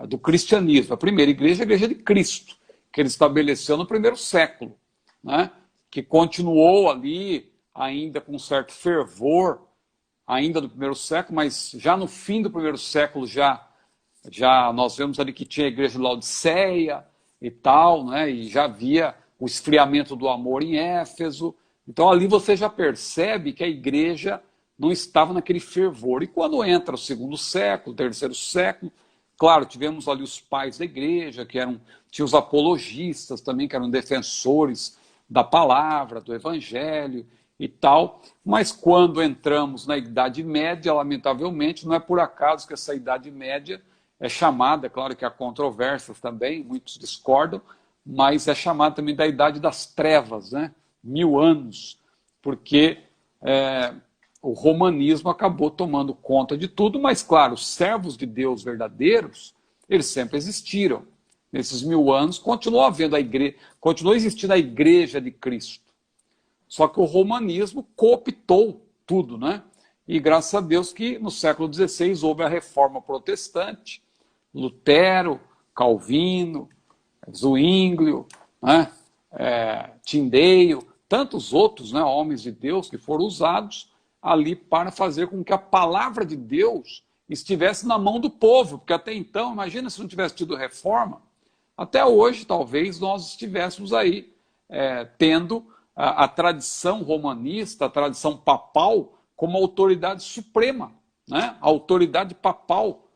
do cristianismo, a primeira igreja é a igreja de Cristo, que ele estabeleceu no primeiro século, né? Que continuou ali ainda com um certo fervor, ainda do primeiro século, mas já no fim do primeiro século já nós vemos ali que tinha a igreja de Laodiceia e tal, né? E já havia o esfriamento do amor em Éfeso. Então ali você já percebe que a igreja não estava naquele fervor. E quando entra o segundo século, terceiro século, claro, tivemos ali os pais da igreja, tinha os apologistas também, que eram defensores da palavra, do evangelho e tal. Mas quando entramos na Idade Média, lamentavelmente, não é por acaso que essa Idade Média é chamada, claro que há controvérsias também, muitos discordam, mas é chamada também da Idade das Trevas, né? 1000 anos, porque o romanismo acabou tomando conta de tudo, mas claro, os servos de Deus verdadeiros, eles sempre existiram. Nesses 1000 anos, continuou existindo a igreja de Cristo. Só que o romanismo cooptou tudo, né? E graças a Deus que no século XVI houve a reforma protestante, Lutero, Calvino, Zwinglio, né? Tyndale, tantos outros, né, homens de Deus que foram usados ali para fazer com que a palavra de Deus estivesse na mão do povo, porque até então, imagina se não tivesse tido reforma, até hoje talvez nós estivéssemos aí tendo a tradição romanista, a tradição papal como autoridade suprema, né? A autoridade papal.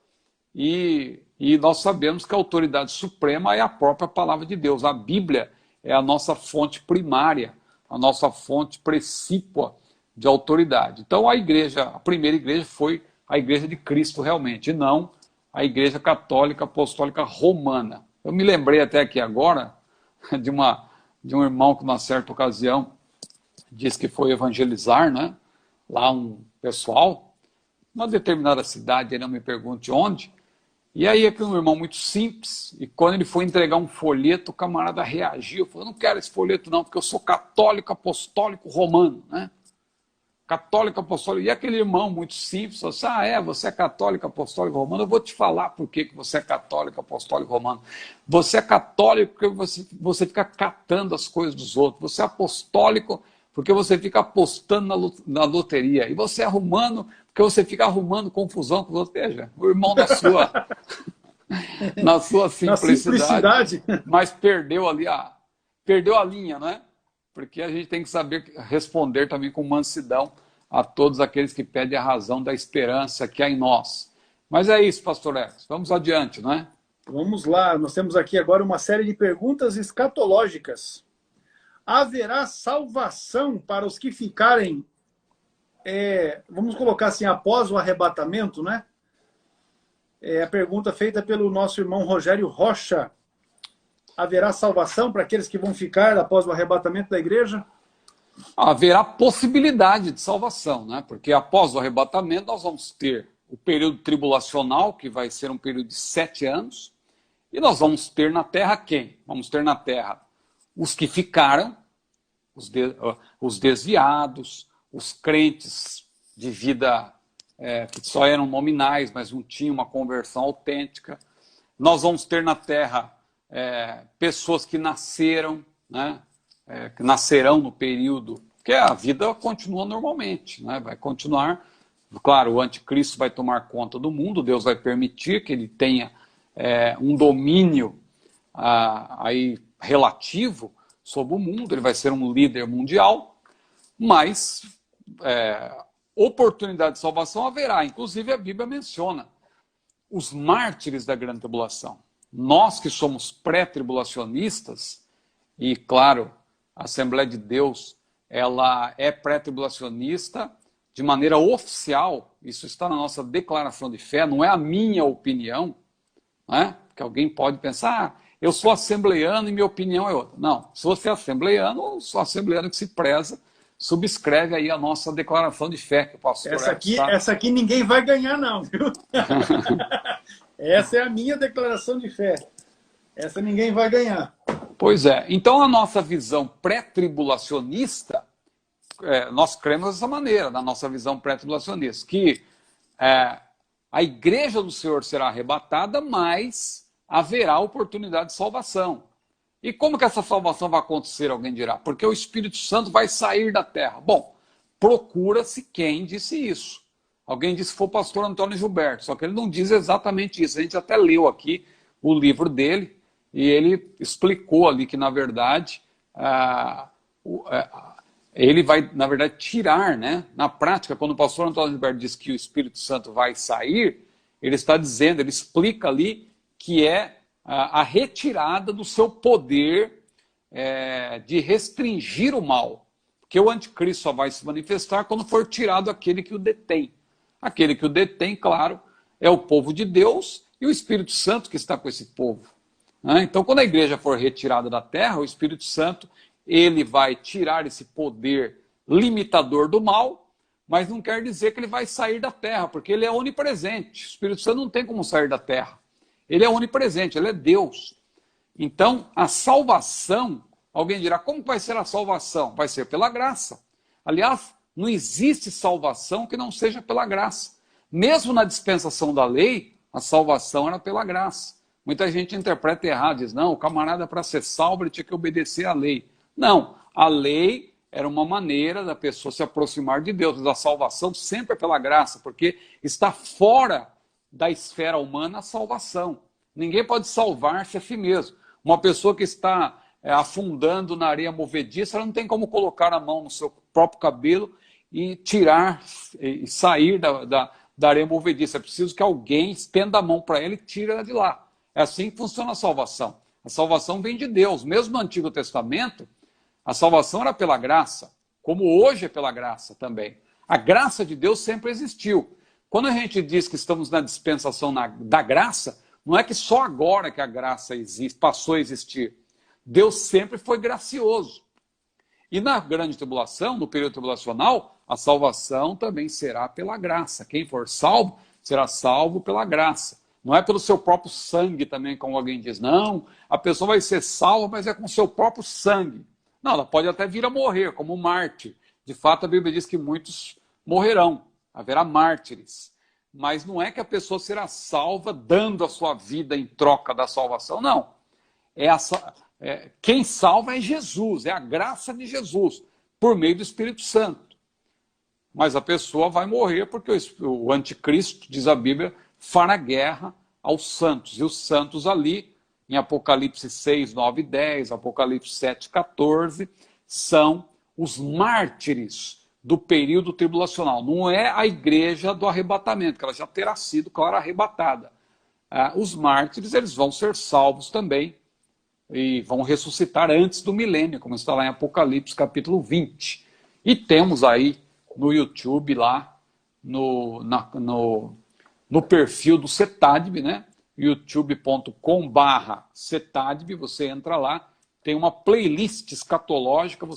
E nós sabemos que a autoridade suprema é a própria palavra de Deus. A Bíblia é a nossa fonte primária, a nossa fonte precípua de autoridade. Então a primeira igreja foi a igreja de Cristo realmente, e não a igreja católica apostólica romana. Eu me lembrei até aqui agora de um irmão que, numa certa ocasião, disse que foi evangelizar, né? Lá um pessoal, numa determinada cidade, não me pergunte onde, e aí é um irmão muito simples, e quando ele foi entregar um folheto, o camarada reagiu, falou, não quero esse folheto não, porque eu sou católico apostólico romano, né? Católico apostólico, e aquele irmão muito simples, falou assim, você é católico apostólico romano, eu vou te falar por que você é católico apostólico romano. Você é católico porque você fica catando as coisas dos outros, você é apostólico porque você fica apostando na loteria, e você é romano porque você fica arrumando confusão com os outros. Veja, o irmão na sua simplicidade, mas perdeu a linha, né? Porque a gente tem que saber responder também com mansidão a todos aqueles que pedem a razão da esperança que há em nós. Mas é isso, pastor Eros, vamos adiante, não é? Vamos lá, nós temos aqui agora uma série de perguntas escatológicas. haverá salvação para os que ficarem, vamos colocar assim, após o arrebatamento, né? A pergunta feita pelo nosso irmão Rogério Rocha. Haverá salvação para aqueles que vão ficar após o arrebatamento da igreja? Haverá possibilidade de salvação, né? Porque após o arrebatamento nós vamos ter o período tribulacional, que vai ser um período de 7 anos, e nós vamos ter na terra quem? Vamos ter na terra os que ficaram, os desviados, os crentes de vida que só eram nominais, mas não tinham uma conversão autêntica. Nós vamos ter na terra pessoas que nasceram, né? Que nascerão no período, que a vida continua normalmente, né? Vai continuar. Claro, o anticristo vai tomar conta do mundo, Deus vai permitir que ele tenha um domínio aí relativo sobre o mundo, ele vai ser um líder mundial, mas oportunidade de salvação haverá. Inclusive a Bíblia menciona os mártires da grande tribulação. Nós que somos pré-tribulacionistas, e claro, a Assembleia de Deus, ela é pré-tribulacionista de maneira oficial, isso está na nossa declaração de fé, não é a minha opinião, né? Porque alguém pode pensar, eu sou assembleiano e minha opinião é outra. Não, se você é assembleiano, ou sou assembleiano que se preza, subscreve aí a nossa declaração de fé, que o pastor essa aqui ninguém vai ganhar não, viu? Essa é a minha declaração de fé. Essa ninguém vai ganhar. Pois é. Então, a nossa visão pré-tribulacionista, nós cremos dessa maneira, na nossa visão pré-tribulacionista, que a igreja do Senhor será arrebatada, mas haverá oportunidade de salvação. E como que essa salvação vai acontecer, alguém dirá? Porque o Espírito Santo vai sair da terra. Bom, procura-se quem disse isso. Alguém disse que foi o pastor Antônio Gilberto, só que ele não diz exatamente isso. A gente até leu aqui o livro dele, e ele explicou ali que, na verdade, ele vai, na verdade, tirar, né? Na prática, quando o pastor Antônio Gilberto diz que o Espírito Santo vai sair, ele está dizendo, ele explica ali que é a retirada do seu poder de restringir o mal. Porque o anticristo só vai se manifestar quando for tirado aquele que o detém. Aquele que o detém, claro, é o povo de Deus e o Espírito Santo que está com esse povo. Então, quando a igreja for retirada da terra, o Espírito Santo ele vai tirar esse poder limitador do mal, mas não quer dizer que ele vai sair da terra, porque ele é onipresente. O Espírito Santo não tem como sair da terra. Ele é onipresente, ele é Deus. Então, a salvação, alguém dirá, como vai ser a salvação? Vai ser pela graça. Aliás, não existe salvação que não seja pela graça. Mesmo na dispensação da lei, a salvação era pela graça. Muita gente interpreta errado, diz, não, o camarada para ser salvo ele tinha que obedecer à lei. Não, a lei era uma maneira da pessoa se aproximar de Deus, mas a salvação sempre é pela graça, porque está fora da esfera humana a salvação. Ninguém pode salvar-se a si mesmo. Uma pessoa que está afundando na areia movediça, ela não tem como colocar a mão no seu próprio cabelo e tirar e sair da areia movediça. É preciso que alguém estenda a mão para ela e tire ela de lá. É assim que funciona a salvação. A salvação vem de Deus. Mesmo no Antigo Testamento, a salvação era pela graça, como hoje é pela graça também. A graça de Deus sempre existiu. Quando a gente diz que estamos na dispensação da graça, não é que só agora que a graça existe, passou a existir. Deus sempre foi gracioso. E na grande tribulação, no período tribulacional, a salvação também será pela graça. Quem for salvo, será salvo pela graça. Não é pelo seu próprio sangue também, como alguém diz. Não, a pessoa vai ser salva, mas é com o seu próprio sangue. Não, ela pode até vir a morrer, como mártir. De fato, a Bíblia diz que muitos morrerão. Haverá mártires. Mas não é que a pessoa será salva dando a sua vida em troca da salvação. Não. Quem salva é Jesus, é a graça de Jesus, por meio do Espírito Santo. Mas a pessoa vai morrer porque o anticristo, diz a Bíblia, fará guerra aos santos. E os santos ali, em Apocalipse 6, 9 e 10, Apocalipse 7, 14, são os mártires do período tribulacional. Não é a igreja do arrebatamento, que ela já terá sido, claro, arrebatada. Os mártires, eles vão ser salvos também e vão ressuscitar antes do milênio, como está lá em Apocalipse capítulo 20. E temos aí no YouTube, lá no perfil do CETADB, né? youtube.com/CETADB, você entra lá, tem uma playlist escatológica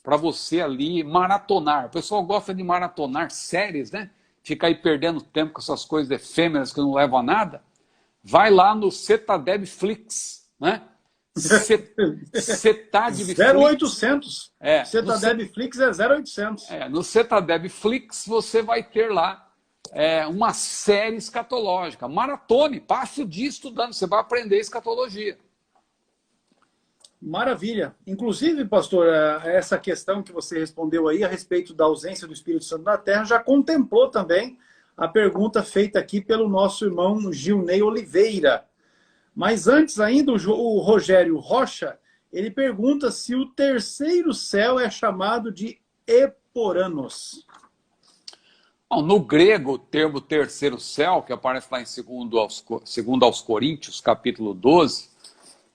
para você ali maratonar. O pessoal gosta de maratonar séries, né? Fica aí perdendo tempo com essas coisas efêmeras que não levam a nada. Vai lá no CETADB Flix, né? CETADB 0800. É, CETADB Flix é 0800. no CETADB Flix você vai ter lá uma série escatológica. Maratone, passe o dia estudando, você vai aprender escatologia. Maravilha. Inclusive, pastor, essa questão que você respondeu aí a respeito da ausência do Espírito Santo na Terra já contemplou também a pergunta feita aqui pelo nosso irmão Gilney Oliveira. Mas antes ainda, o Rogério Rocha, ele pergunta se o terceiro céu é chamado de Eporanos. Bom, no grego, o termo terceiro céu, que aparece lá em 2 aos Coríntios, capítulo 12,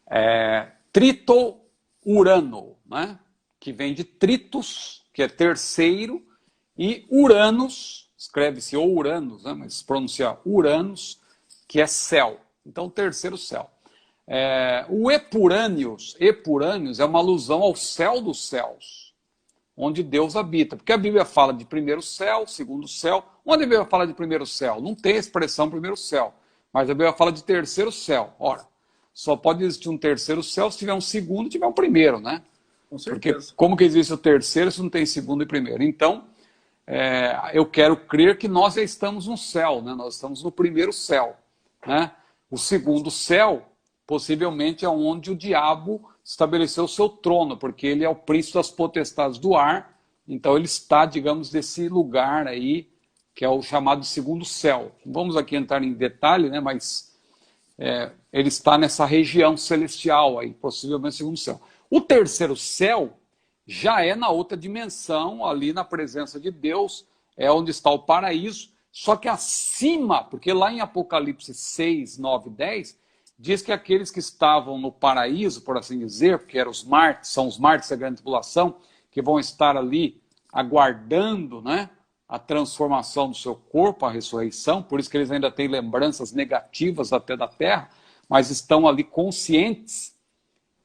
é trito-urano, né? Que vem de tritos, que é terceiro, e Uranus, escreve-se ou Uranus, né? Mas se pronuncia Uranus, que é céu. Então, terceiro céu. O Epurânios é uma alusão ao céu dos céus, onde Deus habita. Porque a Bíblia fala de primeiro céu, segundo céu. Onde a Bíblia fala de primeiro céu? Não tem a expressão primeiro céu. Mas a Bíblia fala de terceiro céu. Ora, só pode existir um terceiro céu se tiver um segundo e tiver um primeiro, né? Com certeza. Porque como que existe o terceiro se não tem segundo e primeiro? Então, eu quero crer que nós já estamos no céu, né? Nós estamos no primeiro céu, né? O segundo céu, possivelmente, é onde o diabo estabeleceu o seu trono, porque ele é o príncipe das potestades do ar, então ele está, digamos, desse lugar aí, que é o chamado segundo céu. Não vamos aqui entrar em detalhe, né, mas ele está nessa região celestial aí, possivelmente segundo céu. O terceiro céu já é na outra dimensão, ali na presença de Deus, é onde está o paraíso, só que acima, porque lá em Apocalipse 6, 9, 10, diz que aqueles que estavam no paraíso, por assim dizer, porque eram os mártires, são os mártires da grande tribulação, que vão estar ali aguardando, né, a transformação do seu corpo, a ressurreição, por isso que eles ainda têm lembranças negativas até da terra, mas estão ali conscientes,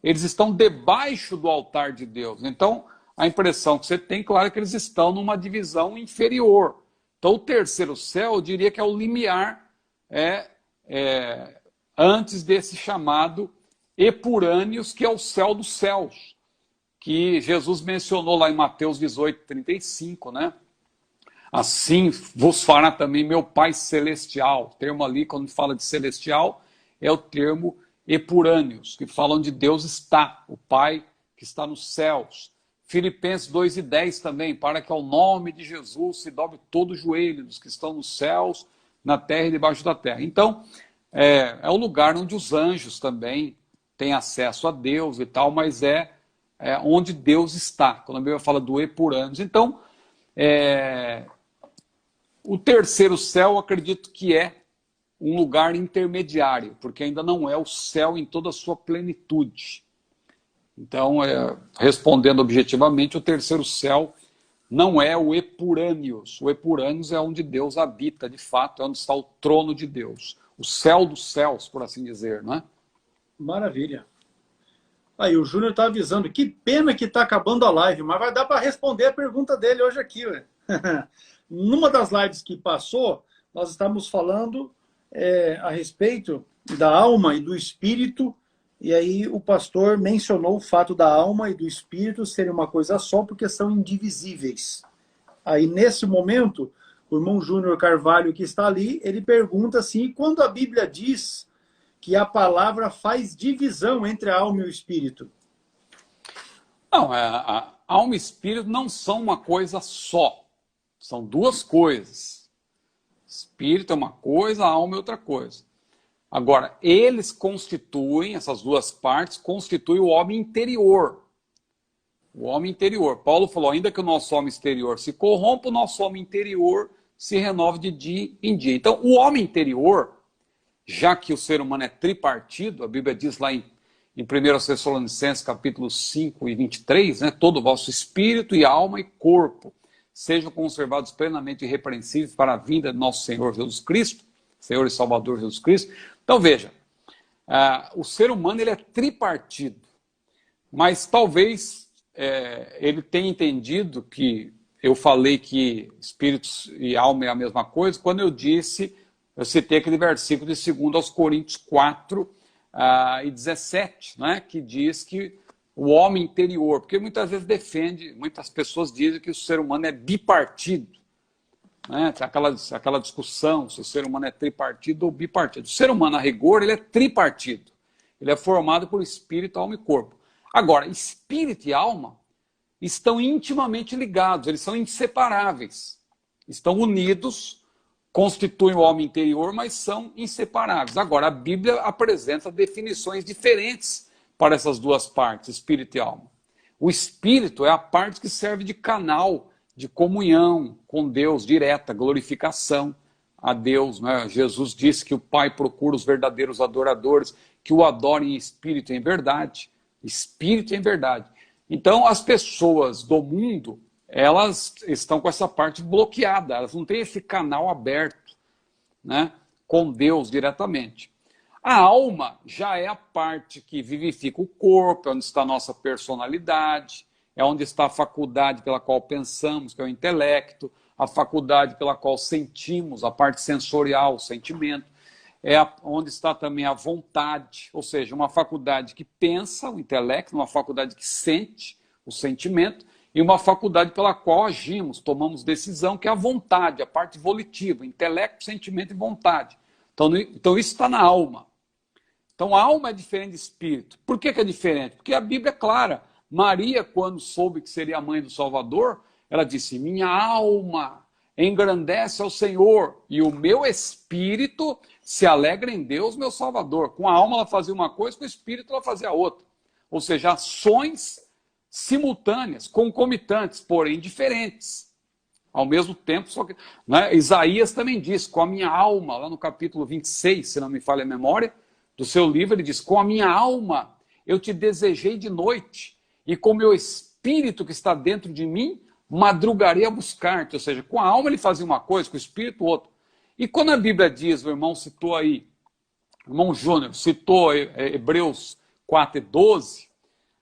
eles estão debaixo do altar de Deus. Então, a impressão que você tem, claro, é que eles estão numa divisão inferior. Então, o terceiro céu, eu diria que é o limiar antes desse chamado Epurânios, que é o céu dos céus, que Jesus mencionou lá em Mateus 18, 35, né? Assim vos fará também meu Pai Celestial. O termo ali, quando fala de celestial, é o termo Epurânios, que fala onde Deus está, o Pai que está nos céus. Filipenses 2 e 10 também, para que ao nome de Jesus se dobre todo o joelho dos que estão nos céus, na terra e debaixo da terra. Então, é o lugar onde os anjos também têm acesso a Deus e tal, mas é onde Deus está, quando a Bíblia fala do Epurânios. Então, o terceiro céu, eu acredito que é um lugar intermediário, porque ainda não é o céu em toda a sua plenitude. Então, respondendo objetivamente, o terceiro céu não é o Epurânios. O Epurânios é onde Deus habita, de fato, é onde está o trono de Deus. O céu dos céus, por assim dizer, né? Maravilha. Aí, o Júnior está avisando, que pena que está acabando a live, mas vai dar para responder a pergunta dele hoje aqui. Ué. Numa das lives que passou, nós estávamos falando a respeito da alma e do espírito, e aí o pastor mencionou o fato da alma e do espírito serem uma coisa só, porque são indivisíveis. Aí, nesse momento, o irmão Júnior Carvalho, que está ali, ele pergunta assim, quando a Bíblia diz que a palavra faz divisão entre a alma e o espírito? Não, a alma e espírito não são uma coisa só. São duas coisas. Espírito é uma coisa, a alma é outra coisa. Agora, eles constituem, essas duas partes, constituem o homem interior. O homem interior. Paulo falou, ainda que o nosso homem exterior se corrompa, o nosso homem interior se renova de dia em dia. Então, o homem interior, já que o ser humano é tripartido, a Bíblia diz lá em em 1 Tessalonicenses capítulo 5 e 23, né? Todo o vosso espírito e alma e corpo sejam conservados plenamente irrepreensíveis para a vinda de nosso Senhor Jesus Cristo, Senhor e Salvador Jesus Cristo. Então veja, o ser humano ele é tripartido, mas talvez ele tenha entendido que eu falei que espíritos e alma é a mesma coisa, quando eu citei aquele versículo de 2 aos Coríntios 4 e 17, né, que diz que o homem interior, porque muitas vezes muitas pessoas dizem que o ser humano é bipartido, né, aquela discussão se o ser humano é tripartido ou bipartido. O ser humano, a rigor, ele é tripartido, ele é formado por espírito, alma e corpo. Agora, espírito e alma estão intimamente ligados, eles são inseparáveis, estão unidos, constituem o homem interior, mas são inseparáveis. Agora, a Bíblia apresenta definições diferentes para essas duas partes, espírito e alma. O espírito é a parte que serve de canal de comunhão com Deus direta, glorificação a Deus, né? Jesus disse que o Pai procura os verdadeiros adoradores, que o adorem em espírito e em verdade. Espírito e em verdade. Então, as pessoas do mundo, elas estão com essa parte bloqueada, elas não têm esse canal aberto, né, com Deus diretamente. A alma já é a parte que vivifica o corpo, é onde está a nossa personalidade, é onde está a faculdade pela qual pensamos, que é o intelecto, a faculdade pela qual sentimos, a parte sensorial, o sentimento, onde está também a vontade, ou seja, uma faculdade que pensa, o intelecto, uma faculdade que sente, o sentimento, e uma faculdade pela qual agimos, tomamos decisão, que é a vontade, a parte volitiva, intelecto, sentimento e vontade. Então isso está na alma. Então a alma é diferente de espírito. Por que é diferente? Porque a Bíblia é clara. Maria, quando soube que seria a mãe do Salvador, ela disse, minha alma engrandece ao Senhor, e o meu espírito se alegra em Deus, meu Salvador. Com a alma ela fazia uma coisa, com o espírito ela fazia outra. Ou seja, ações simultâneas, concomitantes, porém diferentes. Ao mesmo tempo, só que, né, Isaías também diz, com a minha alma, lá no capítulo 26, se não me falha a memória, do seu livro, ele diz, com a minha alma eu te desejei de noite, e com o meu espírito que está dentro de mim, madrugarei a buscar-te. Ou seja, com a alma ele fazia uma coisa, com o espírito outra. E quando a Bíblia diz, o irmão citou aí, o irmão Júnior citou Hebreus 4:12,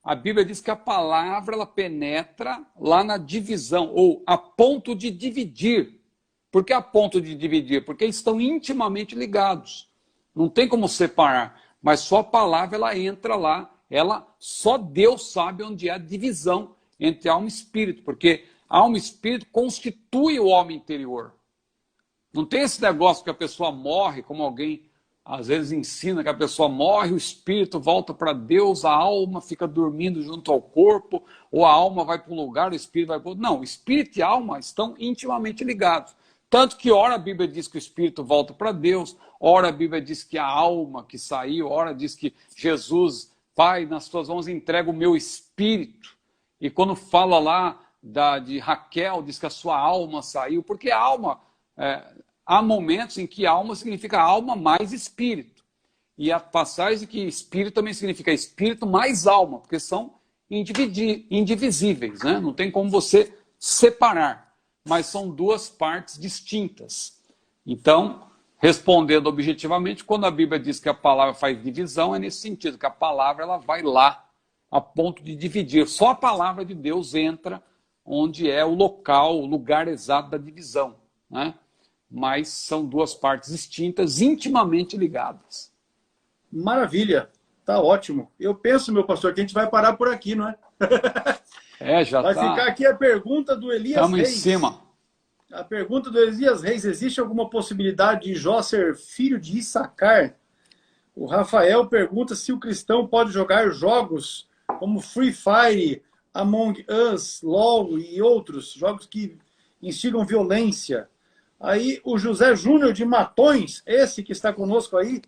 a Bíblia diz que a palavra ela penetra lá na divisão, ou a ponto de dividir. Por que a ponto de dividir? Porque estão intimamente ligados. Não tem como separar, mas só a palavra ela entra lá, só Deus sabe onde é a divisão entre alma e espírito, porque alma e espírito constitui o homem interior. Não tem esse negócio que a pessoa morre, como alguém às vezes ensina, que a pessoa morre, o espírito volta para Deus, a alma fica dormindo junto ao corpo, ou a alma vai para um lugar, o espírito vai para outro. Não, espírito e alma estão intimamente ligados. Tanto que ora a Bíblia diz que o espírito volta para Deus, ora a Bíblia diz que a alma que saiu, ora diz que Jesus, Pai, nas tuas mãos entrega o meu espírito. E quando fala lá de Raquel, diz que a sua alma saiu, porque a alma, há momentos em que alma significa alma mais espírito. E a passagem que espírito também significa espírito mais alma, porque são indivisíveis, né? Não tem como você separar, mas são duas partes distintas. Então, respondendo objetivamente, quando a Bíblia diz que a palavra faz divisão, é nesse sentido, que a palavra ela vai lá, a ponto de dividir. Só a palavra de Deus entra onde é o local, o lugar exato da divisão, né? Mas são duas partes distintas, intimamente ligadas. Maravilha, tá ótimo. Eu penso, meu pastor, que a gente vai parar por aqui, não é? Já vai ficar aqui a pergunta do Elias Estamos Reis. em cima. A pergunta do Elias Reis, existe alguma possibilidade de Jó ser filho de Issacar? O Rafael pergunta se o cristão pode jogar jogos como Free Fire, Among Us, LOL e outros, jogos que instigam violência. Aí o José Júnior de Matões, esse que está conosco aí,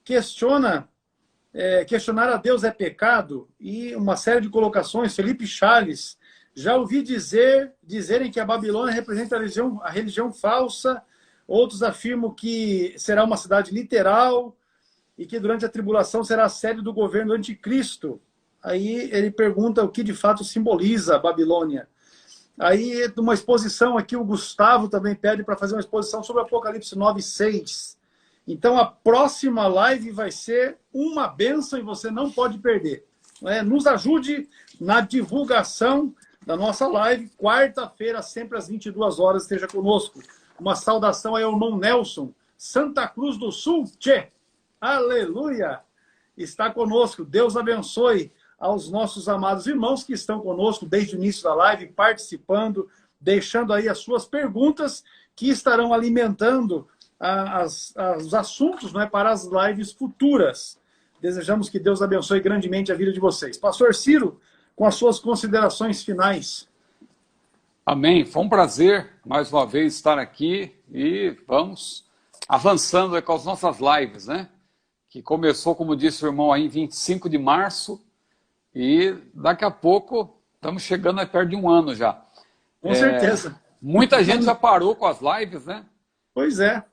questionar a Deus é pecado, e uma série de colocações. Felipe Charles, já ouvi dizerem que a Babilônia representa a religião falsa, outros afirmam que será uma cidade literal. e que durante a tribulação será a sede do governo do anticristo. Aí ele pergunta o que de fato simboliza a Babilônia. Aí, numa exposição aqui, o Gustavo também pede para fazer uma exposição sobre Apocalipse 9:6. Então, a próxima live vai ser uma bênção e você não pode perder. Nos ajude na divulgação da nossa live. Quarta-feira, sempre às 22 horas, esteja conosco. Uma saudação aí ao irmão Nelson, Santa Cruz do Sul. Tchê! Aleluia! Está conosco. Deus abençoe aos nossos amados irmãos que estão conosco desde o início da live, participando, deixando aí as suas perguntas que estarão alimentando os assuntos, não é, para as lives futuras. Desejamos que Deus abençoe grandemente a vida de vocês. Pastor Ciro, com as suas considerações finais. Amém. Foi um prazer, mais uma vez, estar aqui e vamos avançando com as nossas lives, né? Que começou, como disse o irmão, aí em 25 de março e daqui a pouco estamos chegando a perto de um ano já. Com certeza. Muita gente já parou com as lives, né? Pois é.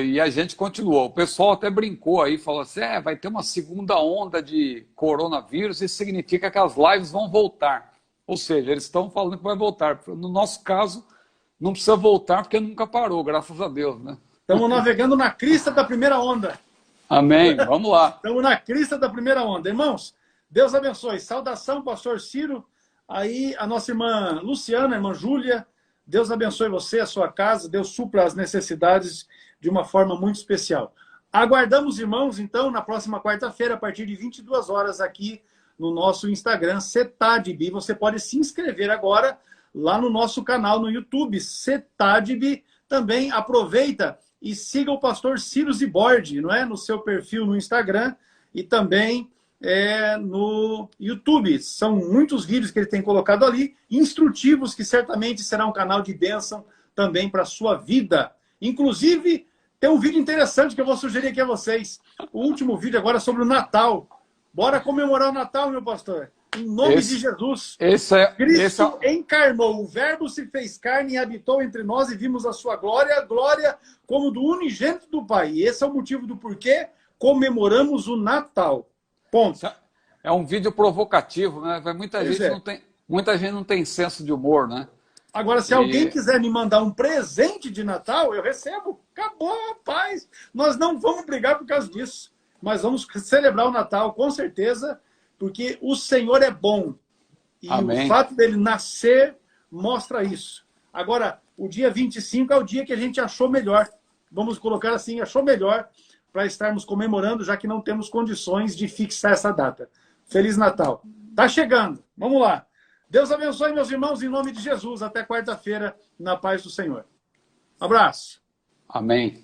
E a gente continuou. O pessoal até brincou aí, falou assim, vai ter uma segunda onda de coronavírus, isso significa que as lives vão voltar. Ou seja, eles estão falando que vai voltar. No nosso caso, não precisa voltar porque nunca parou, graças a Deus, né? Estamos navegando na crista da primeira onda. Amém, vamos lá. Estamos na crista da primeira onda. Irmãos, Deus abençoe. Saudação, pastor Ciro. Aí a nossa irmã Luciana, a irmã Júlia. Deus abençoe você, a sua casa. Deus supra as necessidades de uma forma muito especial. Aguardamos, irmãos, então, na próxima quarta-feira, a partir de 22 horas, aqui no nosso Instagram, Cetadib. Você pode se inscrever agora lá no nosso canal no YouTube, Cetadib. Também aproveita e siga o pastor Ciro Zibordi, não é? No seu perfil no Instagram e também no YouTube. São muitos vídeos que ele tem colocado ali, instrutivos, que certamente será um canal de bênção também para a sua vida. Inclusive, tem um vídeo interessante que eu vou sugerir aqui a vocês. O último vídeo agora é sobre o Natal. Bora comemorar o Natal, meu pastor. Em nome de Jesus. Cristo encarnou, o Verbo se fez carne e habitou entre nós e vimos a sua glória, glória como do unigênito do Pai. E esse é o motivo do porquê comemoramos o Natal. Ponto. É um vídeo provocativo, né? Muita gente não tem senso de humor, né? Agora, se alguém quiser me mandar um presente de Natal, eu recebo. Acabou, paz. Nós não vamos brigar por causa disso. Mas vamos celebrar o Natal, com certeza, porque o Senhor é bom. E Amém. O fato dele nascer mostra isso. Agora, o dia 25 é o dia que a gente achou melhor. Vamos colocar assim, achou melhor para estarmos comemorando, já que não temos condições de fixar essa data. Feliz Natal. Tá chegando. Vamos lá. Deus abençoe, meus irmãos, em nome de Jesus. Até quarta-feira, na paz do Senhor. Abraço. Amém.